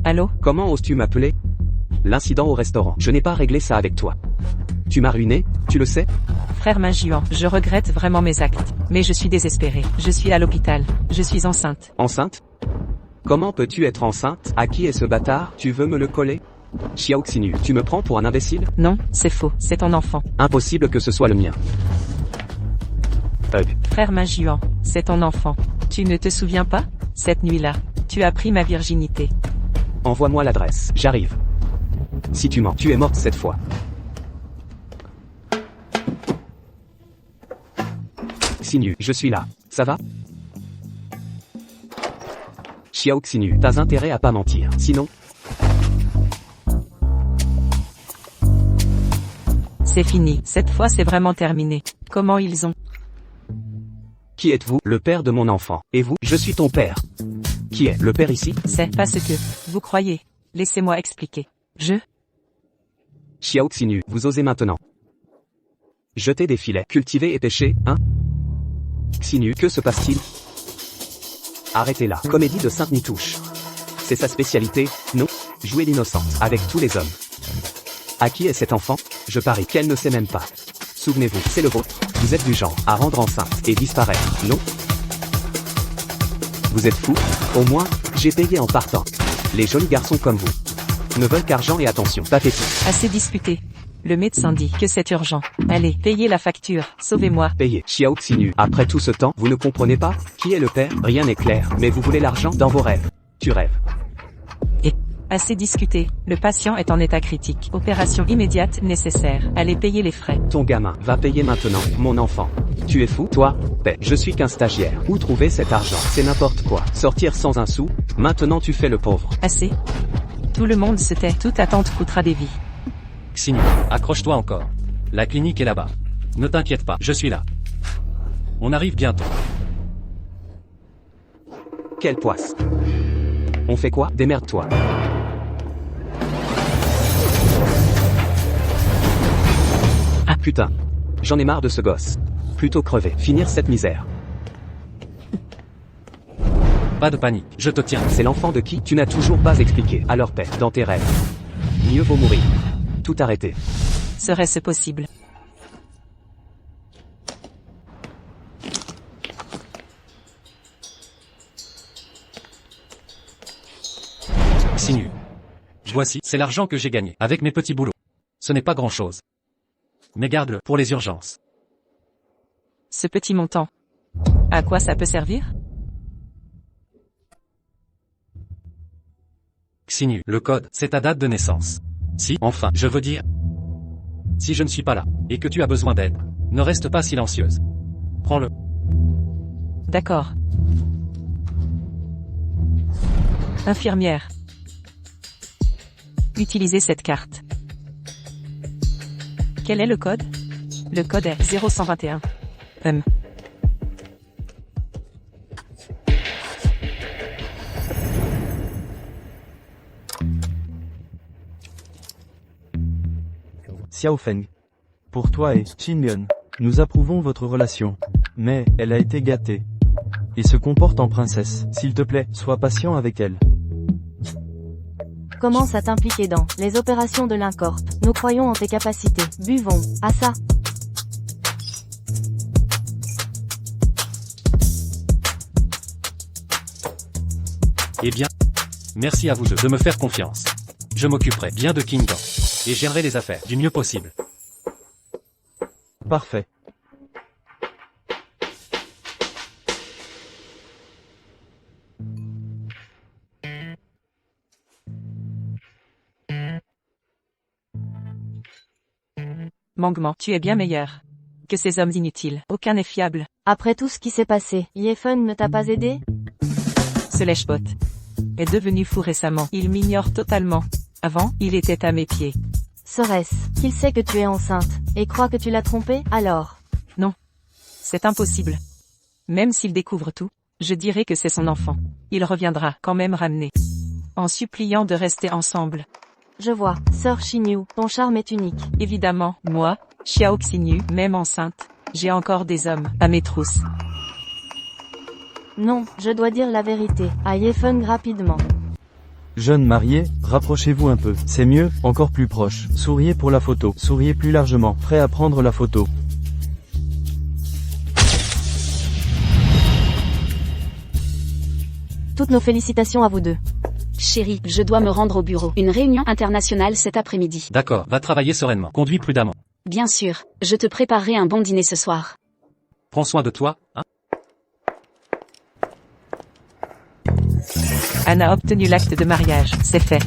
Allô? Comment oses-tu m'appeler? L'incident au restaurant. Je n'ai pas réglé ça avec toi. Tu m'as ruiné, tu le sais? Frère Minjuan, je regrette vraiment mes actes. Mais je suis désespérée. Je suis à l'hôpital. Je suis enceinte. Enceinte? Comment peux-tu être enceinte? À qui est ce bâtard? Tu veux me le coller? Xiao Xinyu, tu me prends pour un imbécile? Non, c'est faux, c'est ton enfant. Impossible que ce soit le mien. Frère Majuan, c'est ton enfant. Tu ne te souviens pas? Cette nuit-là, tu as pris ma virginité. Envoie-moi l'adresse, j'arrive. Si tu mens, tu es morte cette fois. Xinyu, je suis là, ça va? Xiao Xinyu, t'as intérêt à pas mentir, sinon... C'est fini, cette fois c'est vraiment terminé. Comment ils ont... Qui êtes-vous? Le père de mon enfant. Et vous? Je suis ton père. Qui est le père ici? C'est pas ce que vous croyez. Laissez-moi expliquer. Xiao Xinyu, vous osez maintenant jeter des filets, cultiver et pêcher, hein? Xinyu, que se passe-t-il? Arrêtez-la. Comédie de Sainte-Nitouche. C'est sa spécialité, non? Jouer l'innocente, avec tous les hommes. À qui est cet enfant? Je parie qu'elle ne sait même pas. Souvenez-vous, c'est le vôtre. Vous êtes du genre à rendre enceinte et disparaître, non? Vous êtes fou? Au moins, j'ai payé en partant. Les jolis garçons comme vous ne veulent qu'argent et attention. Pathétique. Assez disputé. Le médecin dit que c'est urgent. Allez, payez la facture, sauvez-moi. Payez. Xiao Xinyu, après tout ce temps, vous ne comprenez pas? Qui est le père? Rien n'est clair, mais vous voulez l'argent dans vos rêves. Tu rêves. Assez discuté. Le patient est en état critique. Opération immédiate nécessaire. Allez payer les frais. Ton gamin va payer maintenant, mon enfant. Tu es fou, toi? Paie. Je suis qu'un stagiaire. Où trouver cet argent? C'est n'importe quoi. Sortir sans un sou? Maintenant tu fais le pauvre. Assez. Tout le monde se tait. Toute attente coûtera des vies. Xinyu, accroche-toi encore. La clinique est là-bas. Ne t'inquiète pas, je suis là. On arrive bientôt. Quelle poisse. On fait quoi? Démerde-toi. Ah putain. J'en ai marre de ce gosse. Plutôt crever, finir cette misère. Pas de panique, je te tiens. C'est l'enfant de qui? Tu n'as toujours pas expliqué. Alors paie, dans tes rêves. Mieux vaut mourir. Tout arrêter. Serait-ce possible? Xinyu. Voici, c'est l'argent que j'ai gagné, avec mes petits boulots. Ce n'est pas grand-chose. Mais garde-le, pour les urgences. Ce petit montant. À quoi ça peut servir? Xinyu, le code, c'est ta date de naissance. Si, enfin, je veux dire... Si je ne suis pas là, et que tu as besoin d'aide, ne reste pas silencieuse. Prends-le. D'accord. Infirmière. Utilisez cette carte. Quel est le code? Le code est 0121. Xiao Feng. Pour toi et Qingyun, nous approuvons votre relation. Mais, elle a été gâtée. Et se comporte en princesse. S'il te plaît, sois patient avec elle. Commence à t'impliquer dans les opérations de l'Incorp. Nous croyons en tes capacités. Buvons à ça. Eh bien, merci à vous deux de me faire confiance. Je m'occuperai bien de Kingdom. Et gérerai les affaires du mieux possible. Parfait. Mangement, tu es bien meilleur que ces hommes inutiles. Aucun n'est fiable. Après tout ce qui s'est passé, Yefun ne t'a pas aidé? Ce lèche-bot est devenu fou récemment. Il m'ignore totalement. Avant, il était à mes pieds. Serait-ce qu'il sait que tu es enceinte, et croit que tu l'as trompé, alors? Non. C'est impossible. Même s'il découvre tout, je dirais que c'est son enfant. Il reviendra quand même ramener. En suppliant de rester ensemble. Je vois, sœur Xinyu, ton charme est unique. Évidemment, moi, Xiao Xinyu, même enceinte, j'ai encore des hommes à mes trousses. Non, je dois dire la vérité, à Yefun rapidement. Jeunes mariés, rapprochez-vous un peu. C'est mieux, encore plus proche. Souriez pour la photo. Souriez plus largement. Prêt à prendre la photo. Toutes nos félicitations à vous deux. Chérie, je dois me rendre au bureau. Une réunion internationale cet après-midi. D'accord, va travailler sereinement. Conduis prudemment. Bien sûr, je te préparerai un bon dîner ce soir. Prends soin de toi, hein. Anna a obtenu l'acte de mariage, c'est fait.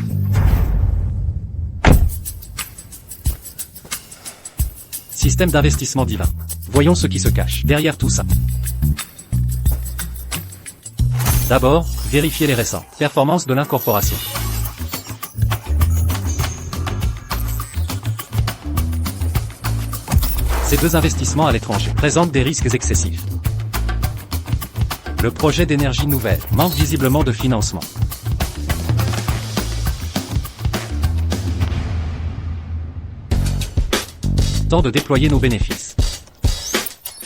Système d'investissement divin. Voyons ce qui se cache derrière tout ça. D'abord, vérifiez les récentes performances de l'incorporation. Ces deux investissements à l'étranger présentent des risques excessifs. Le projet d'énergie nouvelle manque visiblement de financement. Temps de déployer nos bénéfices.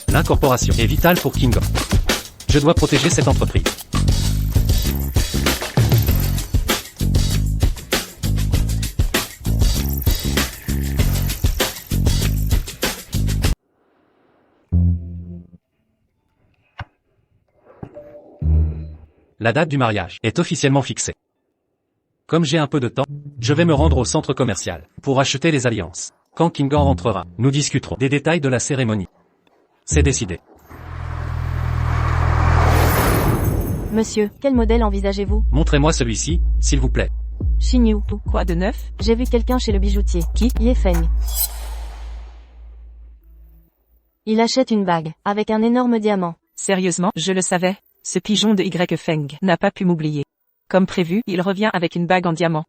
L'incorporation est vitale pour Kingdom. Je dois protéger cette entreprise. La date du mariage est officiellement fixée. Comme j'ai un peu de temps, je vais me rendre au centre commercial pour acheter les alliances. Quand Kingan rentrera, nous discuterons des détails de la cérémonie. C'est décidé. Monsieur, quel modèle envisagez-vous? Montrez-moi celui-ci, s'il vous plaît. Xinyu. Quoi de neuf? J'ai vu quelqu'un chez le bijoutier. Qui? Ye Feng. Il achète une bague, avec un énorme diamant. Sérieusement, je le savais. Ce pigeon de Y Feng n'a pas pu m'oublier. Comme prévu, il revient avec une bague en diamant.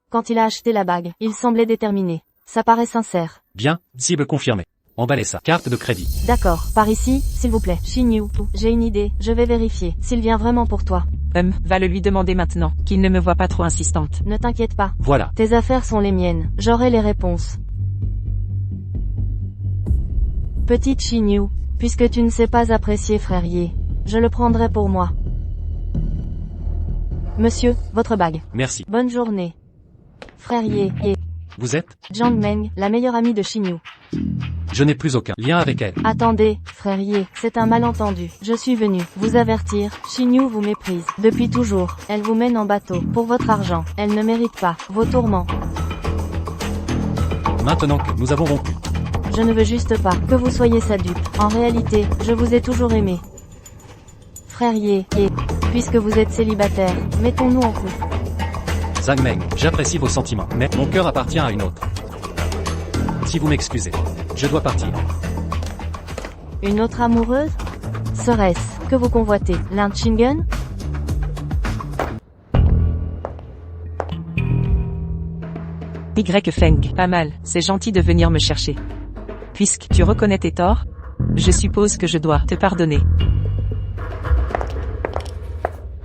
Quand il a acheté la bague, il semblait déterminé. Ça paraît sincère. Bien, cible confirmée. Emballez ça. Carte de crédit. D'accord, par ici, s'il vous plaît. Xinyu, j'ai une idée, je vais vérifier. S'il vient vraiment pour toi. Va le lui demander maintenant, qu'il ne me voit pas trop insistante. Ne t'inquiète pas. Voilà. Tes affaires sont les miennes. J'aurai les réponses. Petite Xinyu, puisque tu ne sais pas apprécier frère Ye, je le prendrai pour moi. Monsieur, votre bague. Merci. Bonne journée. Frère Ye. Vous êtes? Jiang Meng, la meilleure amie de Xinyu. Je n'ai plus aucun lien avec elle. Attendez, frère Ye, c'est un malentendu. Je suis venu vous avertir, Xinyu vous méprise. Depuis toujours, elle vous mène en bateau, pour votre argent. Elle ne mérite pas vos tourments. Maintenant que nous avons rompu. Je ne veux juste pas que vous soyez sa dupe. En réalité, je vous ai toujours aimé. Frère Ye, puisque vous êtes célibataire, mettons-nous en couple. Zhang Meng, j'apprécie vos sentiments, mais mon cœur appartient à une autre. Si vous m'excusez, je dois partir. Une autre amoureuse? Serait-ce que vous convoitez Lin Chingen? Y Feng, pas mal, c'est gentil de venir me chercher. Puisque tu reconnais tes torts, je suppose que je dois te pardonner.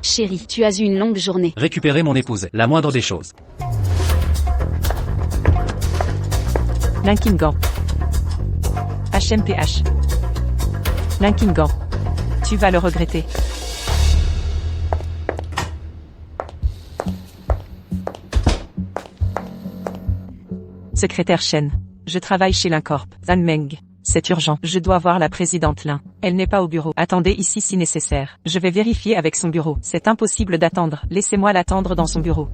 Chérie, tu as eu une longue journée. Récupérer mon épouse est la moindre des choses. Linkingan. HMPH. Linkingan. Tu vas le regretter. Secrétaire Shen. Je travaille chez Lincorp. Zhang Meng. C'est urgent. Je dois voir la présidente Lin. Elle n'est pas au bureau. Attendez ici si nécessaire. Je vais vérifier avec son bureau. C'est impossible d'attendre. Laissez-moi l'attendre dans son bureau.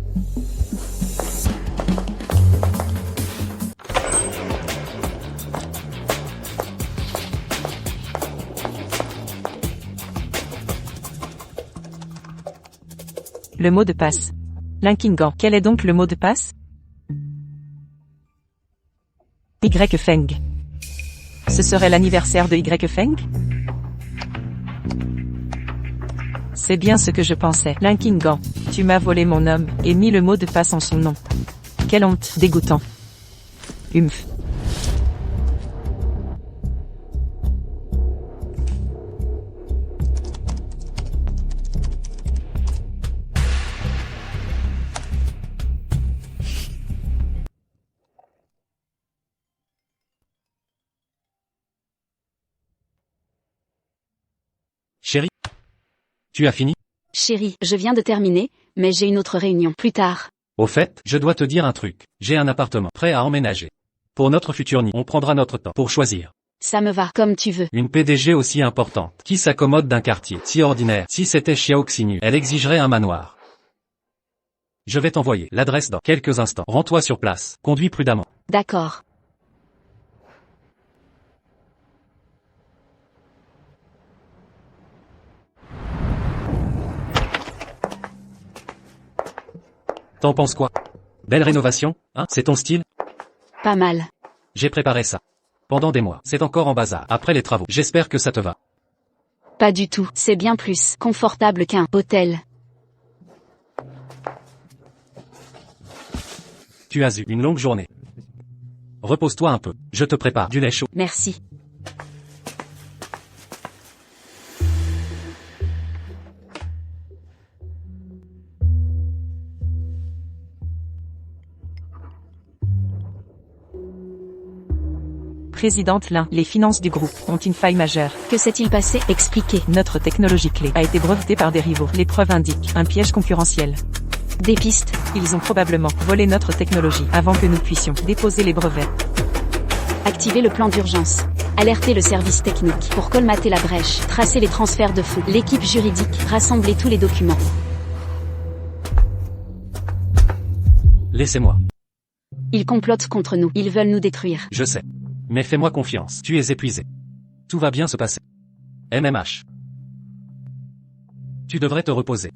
Le mot de passe. Linkingan. Quel est donc le mot de passe? Y Feng. Ce serait l'anniversaire de Y Feng? C'est bien ce que je pensais. Linkingan, tu m'as volé mon homme, et mis le mot de passe en son nom. Quelle honte, dégoûtant. Humph. Chérie? Tu as fini? Chérie, je viens de terminer, mais j'ai une autre réunion plus tard. Au fait, je dois te dire un truc. J'ai un appartement prêt à emménager. Pour notre futur nid, on prendra notre temps pour choisir. Ça me va, comme tu veux. Une PDG aussi importante, qui s'accommode d'un quartier si ordinaire. Si c'était Xiao Xinyu, elle exigerait un manoir. Je vais t'envoyer l'adresse dans quelques instants. Rends-toi sur place, conduis prudemment. D'accord. T'en penses quoi? Belle rénovation, hein? C'est ton style? Pas mal. J'ai préparé ça. Pendant des mois, c'est encore en bazar. Après les travaux, j'espère que ça te va. Pas du tout. C'est bien plus confortable qu'un hôtel. Tu as eu une longue journée. Repose-toi un peu, je te prépare du lait chaud. Merci. Présidente Lin, les finances du groupe ont une faille majeure. Que s'est-il passé? Expliquez. Notre technologie clé a été brevetée par des rivaux. Les preuves indiquent un piège concurrentiel. Des pistes. Ils ont probablement volé notre technologie avant que nous puissions déposer les brevets. Activez le plan d'urgence. Alertez le service technique pour colmater la brèche. Tracez les transferts de fonds. L'équipe juridique. Rassemblez tous les documents. Laissez-moi. Ils complotent contre nous. Ils veulent nous détruire. Je sais. Mais fais-moi confiance, tu es épuisé. Tout va bien se passer. MMH. Tu devrais te reposer.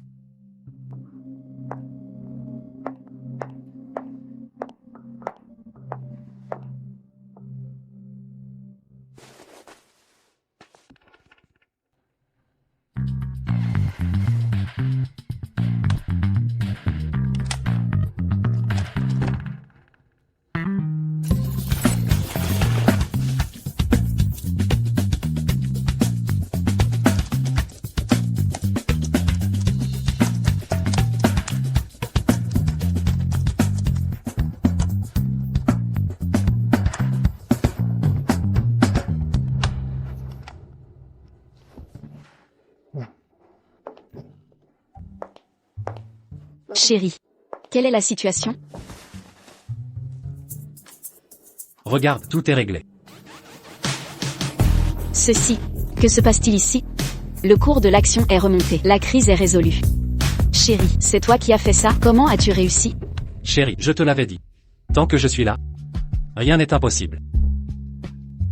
Chérie. Quelle est la situation? Regarde, tout est réglé. Ceci. Que se passe-t-il ici? Le cours de l'action est remonté. La crise est résolue. Chérie, c'est toi qui as fait ça? Comment as-tu réussi? Chérie, je te l'avais dit. Tant que je suis là, rien n'est impossible.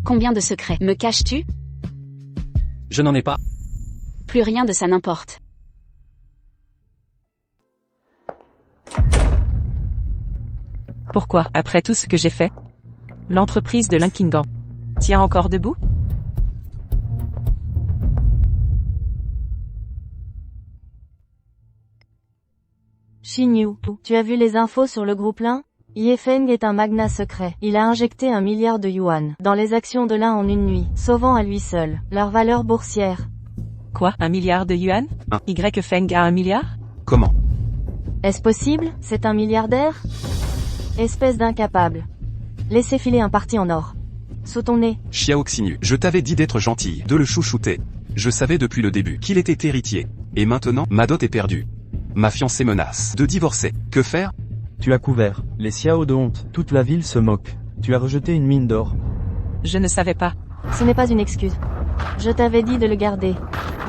Combien de secrets me caches-tu? Je n'en ai pas. Plus rien de ça n'importe. Pourquoi, après tout ce que j'ai fait, l'entreprise de Linkingan tient encore debout? Xinyu, tu as vu les infos sur le groupe Lin? Yefeng est un magnat secret. Il a injecté 1 milliard de yuan dans les actions de Lin en une nuit, sauvant à lui seul leur valeur boursière. Quoi, 1 milliard de yuan? Ah. Feng a 1 milliard? Comment? Est-ce possible? C'est un milliardaire? Espèce d'incapable. Laissez filer un parti en or. Sous ton nez. Xiao Xinyu, je t'avais dit d'être gentil, de le chouchouter. Je savais depuis le début qu'il était héritier. Et maintenant, ma dot est perdue. Ma fiancée menace de divorcer. Que faire? Tu as couvert les Xiao de honte, toute la ville se moque. Tu as rejeté une mine d'or. Je ne savais pas. Ce n'est pas une excuse. Je t'avais dit de le garder.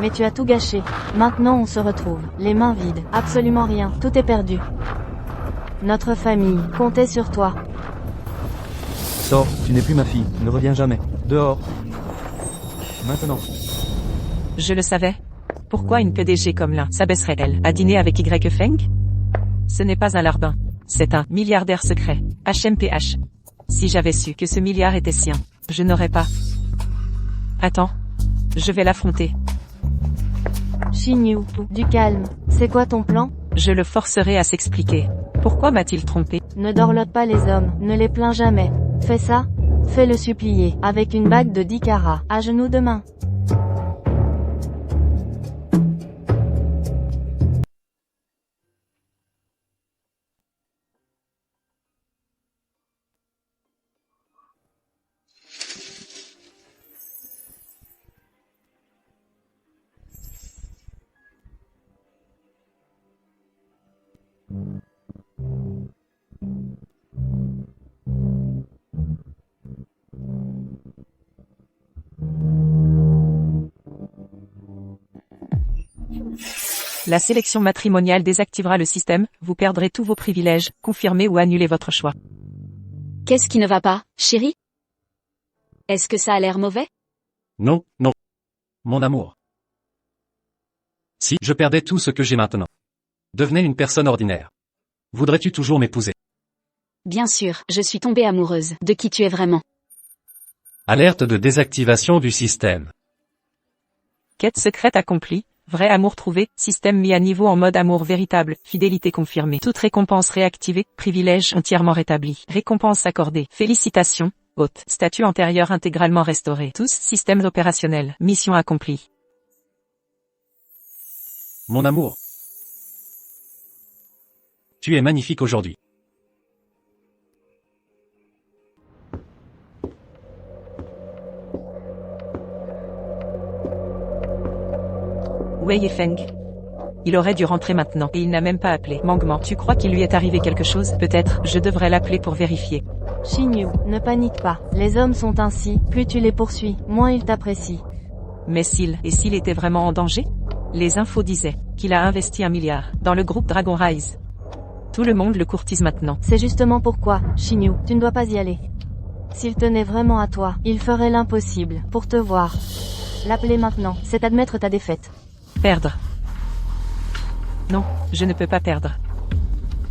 Mais tu as tout gâché. Maintenant on se retrouve, les mains vides, absolument rien, tout est perdu. Notre famille comptait sur toi. Sors, tu n'es plus ma fille, ne reviens jamais. Dehors. Maintenant. Je le savais. Pourquoi une PDG comme Lin s'abaisserait-elle à dîner avec Feng? Ce n'est pas un larbin. C'est un milliardaire secret. HMPH. Si j'avais su que ce milliard était sien, je n'aurais pas. Attends. Je vais l'affronter. Xinyu, du calme. C'est quoi ton plan? Je le forcerai à s'expliquer. Pourquoi m'a-t-il trompé? Ne dorlote pas les hommes, ne les plains jamais. Fais ça? Fais-le supplier, avec une bague de 10 carats, à genoux demain. La sélection matrimoniale désactivera le système, vous perdrez tous vos privilèges, confirmez ou annulez votre choix. Qu'est-ce qui ne va pas, chérie? Est-ce que ça a l'air mauvais? Non, non. Mon amour. Si je perdais tout ce que j'ai maintenant. Devenais une personne ordinaire. Voudrais-tu toujours m'épouser? Bien sûr, je suis tombée amoureuse de qui tu es vraiment. Alerte de désactivation du système. Quête secrète accomplie, vrai amour trouvé, système mis à niveau en mode amour véritable, fidélité confirmée. Toute récompense réactivée, privilège entièrement rétabli. Récompense accordée. Félicitations, hôte. Statut antérieur intégralement restauré. Tous systèmes opérationnels. Mission accomplie. Mon amour. Tu es magnifique aujourd'hui. Wei Yifeng. Il aurait dû rentrer maintenant, et il n'a même pas appelé. Mangement, tu crois qu'il lui est arrivé quelque chose? Peut-être, je devrais l'appeler pour vérifier. Xinyu, ne panique pas. Les hommes sont ainsi, plus tu les poursuis, moins ils t'apprécient. Mais s'il était vraiment en danger? Les infos disaient qu'il a investi 1 milliard dans le groupe Dragon Rise. Tout le monde le courtise maintenant. C'est justement pourquoi, Xinyu, tu ne dois pas y aller. S'il tenait vraiment à toi, il ferait l'impossible pour te voir. L'appeler maintenant, c'est admettre ta défaite. Perdre. Non, je ne peux pas perdre.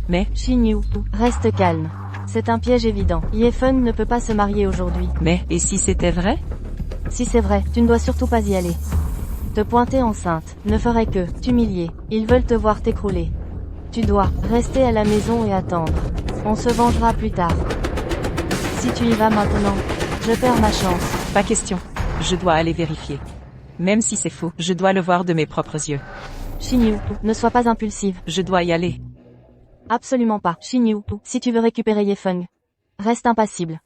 Mais, Xinyu, reste calme. C'est un piège évident. Yefeng ne peut pas se marier aujourd'hui. et si c'était vrai? Si c'est vrai, tu ne dois surtout pas y aller. Te pointer enceinte ne ferait que t'humilier. Ils veulent te voir t'écrouler. Tu dois rester à la maison et attendre. On se vengera plus tard. Si tu y vas maintenant, je perds ma chance. Pas question. Je dois aller vérifier. Même si c'est faux, je dois le voir de mes propres yeux. Xinyu, ne sois pas impulsive. Je dois y aller. Absolument pas. Xinyu, si tu veux récupérer Yefeng, reste impassible.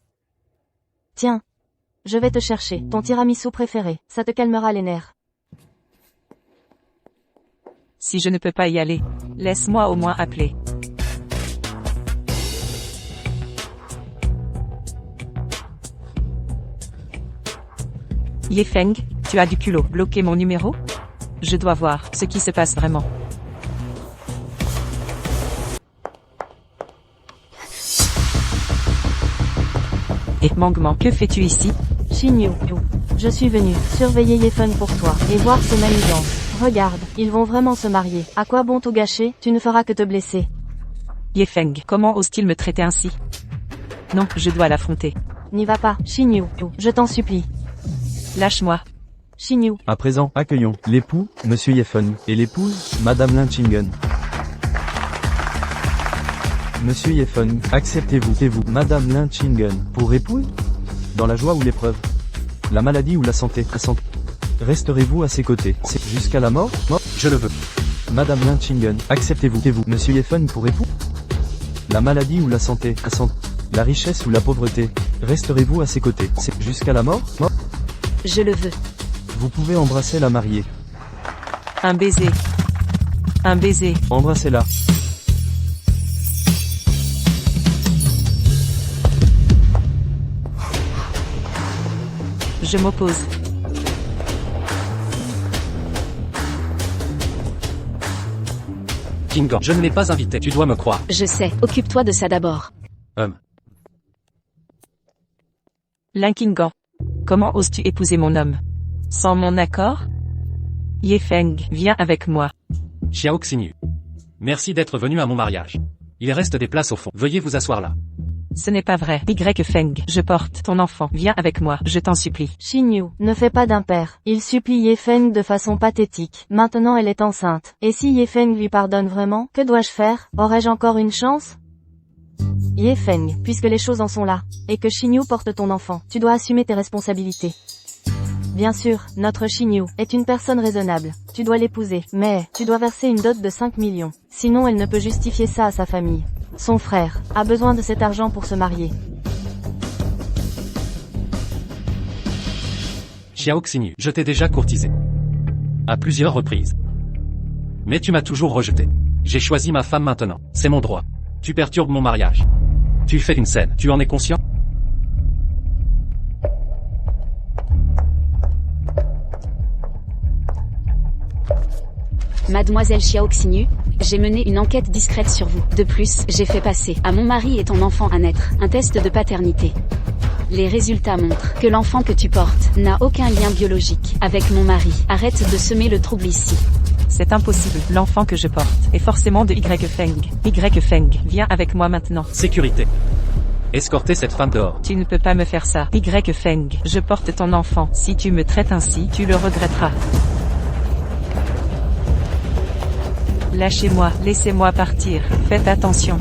Tiens. Je vais te chercher ton tiramisu préféré. Ça te calmera les nerfs. Si je ne peux pas y aller, laisse-moi au moins appeler. Yefeng, tu as du culot. Bloquer mon numéro? Je dois voir ce qui se passe vraiment. Et Mangement, que fais-tu ici? Xinyu, je suis venu surveiller Yefeng pour toi et voir ses manigances. Regarde, ils vont vraiment se marier. À quoi bon tout gâcher? Tu ne feras que te blesser. Yefeng, comment ose-t-il me traiter ainsi? Non, je dois l'affronter. N'y va pas, Xinyu, je t'en supplie. Lâche-moi. Xinyu. À présent, accueillons l'époux, Monsieur Yefeng, et l'épouse, Madame Lin-Chingen. Monsieur Yefeng, acceptez-vous, Madame Lin-Chingen, pour épouse? Dans la joie ou l'épreuve? La maladie ou la santé? Resterez-vous à ses côtés? C'est jusqu'à la mort? Je le veux. Madame Lin-Chingen, acceptez-vous, Monsieur Yefeng, pour époux? La maladie ou la santé? La richesse ou la pauvreté? Resterez-vous à ses côtés? C'est jusqu'à la mort? Je le veux. Vous pouvez embrasser la mariée. Un baiser. Un baiser. Embrassez-la. Je m'oppose. Kingan, je ne l'ai pas invité, tu dois me croire. Je sais, occupe-toi de ça d'abord. Linkingan. Comment oses-tu épouser mon homme? Sans mon accord? Yefeng, viens avec moi. Xiao Xinyu. Merci d'être venu à mon mariage. Il reste des places au fond. Veuillez vous asseoir là. Ce n'est pas vrai. Yfeng, je porte ton enfant. Viens avec moi, je t'en supplie. Xinyu, ne fais pas d'impair. Il supplie Yefeng de façon pathétique. Maintenant elle est enceinte. Et si Yefeng lui pardonne vraiment, que dois-je faire? Aurais-je encore une chance? Yefeng, puisque les choses en sont là, et que Xinyu porte ton enfant, tu dois assumer tes responsabilités. Bien sûr, notre Xinyu est une personne raisonnable. Tu dois l'épouser, mais tu dois verser une dot de 5 millions. Sinon elle ne peut justifier ça à sa famille. Son frère a besoin de cet argent pour se marier. Xiao Xinyu, je t'ai déjà courtisé. À plusieurs reprises. Mais tu m'as toujours rejeté. J'ai choisi ma femme maintenant. C'est mon droit. Tu perturbes mon mariage. Tu fais une scène. Tu en es conscient? Mademoiselle Xiaoxinyu, j'ai mené une enquête discrète sur vous. De plus, j'ai fait passer à mon mari et ton enfant à naître un test de paternité. Les résultats montrent que l'enfant que tu portes n'a aucun lien biologique avec mon mari. Arrête de semer le trouble ici. C'est impossible. L'enfant que je porte est forcément de Y Feng. Y Feng, viens avec moi maintenant. Sécurité. Escortez cette femme dehors. Tu ne peux pas me faire ça. Y Feng, je porte ton enfant. Si tu me traites ainsi, tu le regretteras. Lâchez-moi, laissez-moi partir. Faites attention.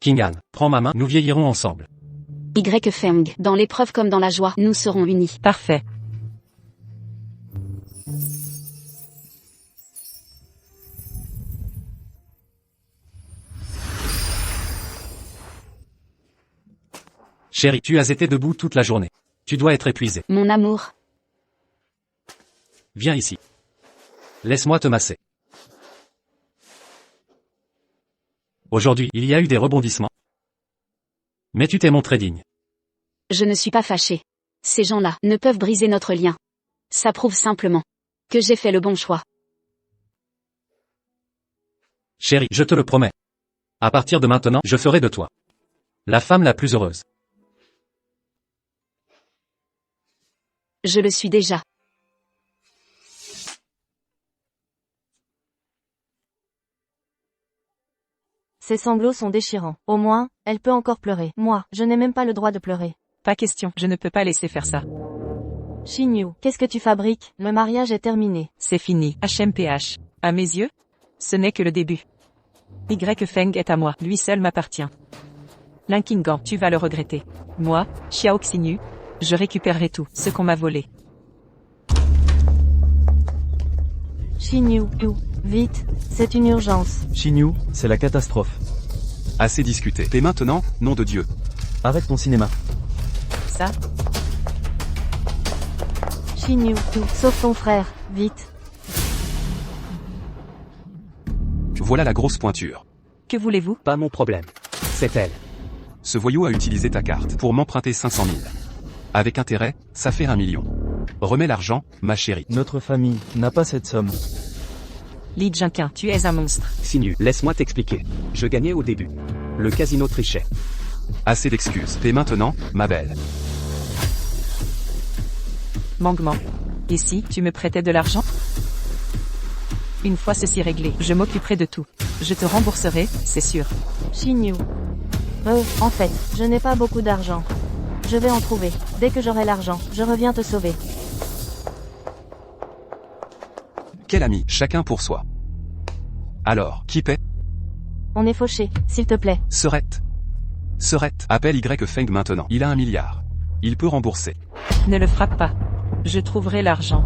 King Han, prends ma main, nous vieillirons ensemble. Y Feng, dans l'épreuve comme dans la joie, nous serons unis. Parfait. Chérie, tu as été debout toute la journée. Tu dois être épuisé. Mon amour, Viens ici. Laisse-moi te masser. Aujourd'hui, il y a eu des rebondissements. Mais tu t'es montré digne. je ne suis pas fâchée. Ces gens-là ne peuvent briser notre lien. Ça prouve simplement que j'ai fait le bon choix. Chérie, je te le promets. À partir de maintenant, je ferai de toi la femme la plus heureuse. Je le suis déjà. Ses sanglots sont déchirants. Au moins, elle peut encore pleurer. Moi, je n'ai même pas le droit de pleurer. Pas question, je ne peux pas laisser faire ça. Xinyu, qu'est-ce que tu fabriques? Le mariage est terminé. C'est fini. HMPH. À mes yeux, ce n'est que le début. Y Feng est à moi, lui seul m'appartient. Linkingan, tu vas le regretter. Moi, Xiao Xinyu, je récupérerai tout ce qu'on m'a volé. Xinyu, vite, c'est une urgence. Xinyu, c'est la catastrophe. Assez discuté. Et maintenant, nom de Dieu. Arrête ton cinéma. Ça, Xinyu, sauve ton frère, vite. Voilà la grosse pointure. que voulez-vous? Pas mon problème. C'est elle. Ce voyou a utilisé ta carte pour m'emprunter 500 000. Avec intérêt, ça fait 1 million. Remets l'argent, ma chérie. Notre famille n'a pas cette somme. Li Jinqin, tu es un monstre. Xinyu, laisse-moi t'expliquer. Je gagnais au début. Le casino trichait. Assez d'excuses. Et maintenant, ma belle. Mangement. Et si tu me prêtais de l'argent? Une fois ceci réglé, je m'occuperai de tout. Je te rembourserai, c'est sûr. Xinyu. En fait, je n'ai pas beaucoup d'argent. Je vais en trouver. Dès que j'aurai l'argent, je reviens te sauver. Quel ami, chacun pour soi. Alors, qui paie? On est fauchés, s'il te plaît. Serette. Serette. Appelle Y Feng maintenant. Il a 1 milliard. Il peut rembourser. Ne le frappe pas. Je trouverai l'argent.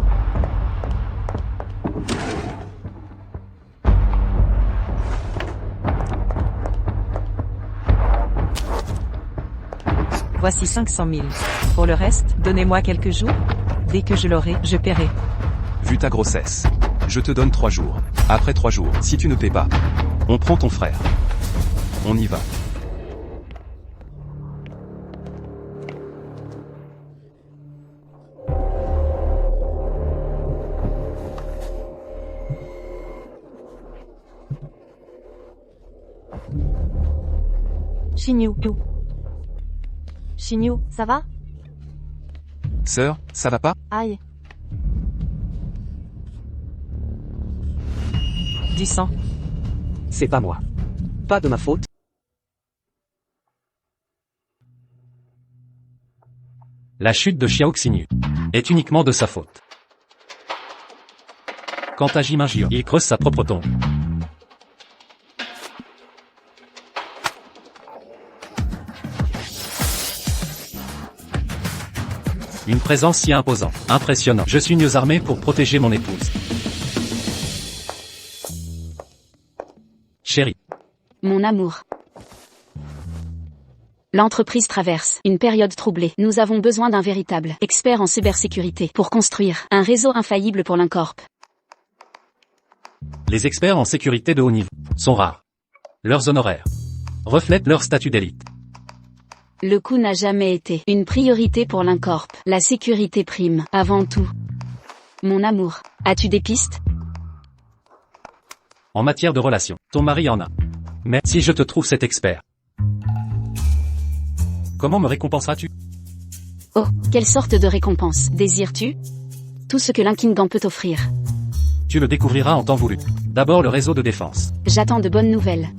Voici 500 000. Pour le reste, donnez-moi quelques jours. Dès que je l'aurai, je paierai. Vu ta grossesse. Je te donne 3 jours. Après 3 jours, si tu ne paies pas, on prend ton frère. On y va. Xinyu. Xinyu, ça va? Sœur, ça va pas? Aïe. Du sang. C'est pas moi. Pas de ma faute. La chute de Xiao Xinyu est uniquement de sa faute. Quant à Jimingio, il creuse sa propre tombe. Une présence si imposante, impressionnant. Je suis mieux armé pour protéger mon épouse. Chérie, Mon amour. L'entreprise traverse une période troublée. Nous avons besoin d'un véritable expert en cybersécurité pour construire un réseau infaillible pour l'Incorp. les experts en sécurité de haut niveau sont rares. Leurs honoraires reflètent leur statut d'élite. Le coût n'a jamais été une priorité pour l'Incorp. La sécurité prime, avant tout. Mon amour, as-tu des pistes? En matière de relations, ton mari en a. Mais si je te trouve cet expert, comment me récompenseras-tu? Oh, quelle sorte de récompense désires-tu? Tout ce que l'Inkingdom peut offrir. Tu le découvriras en temps voulu. D'abord le réseau de défense. J'attends de bonnes nouvelles.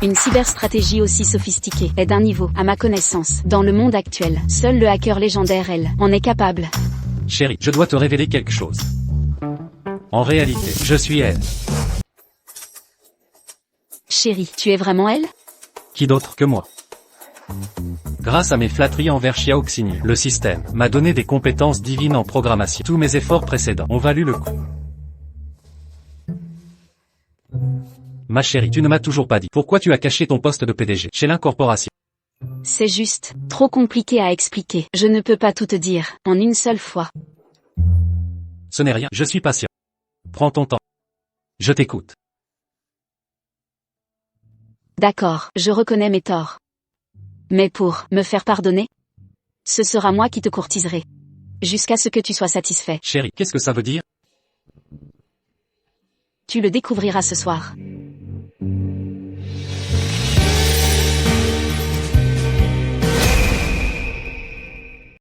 Une cyberstratégie aussi sophistiquée est d'un niveau, à ma connaissance, dans le monde actuel. Seul le hacker légendaire, elle, en est capable. Chérie, je dois te révéler quelque chose. En réalité, je suis elle. Chérie, tu es vraiment elle? Qui d'autre que moi? Grâce à mes flatteries envers Xiao Xinyu, le système m'a donné des compétences divines en programmation. Tous mes efforts précédents ont valu le coup. Ma chérie, tu ne m'as toujours pas dit pourquoi tu as caché ton poste de PDG chez l'incorporation. C'est juste, trop compliqué à expliquer. Je ne peux pas tout te dire, en une seule fois. Ce n'est rien, je suis patient. Prends ton temps. Je t'écoute. D'accord, je reconnais mes torts. Mais pour me faire pardonner, ce sera moi qui te courtiserai. Jusqu'à ce que tu sois satisfait. Chérie, qu'est-ce que ça veut dire? Tu le découvriras ce soir.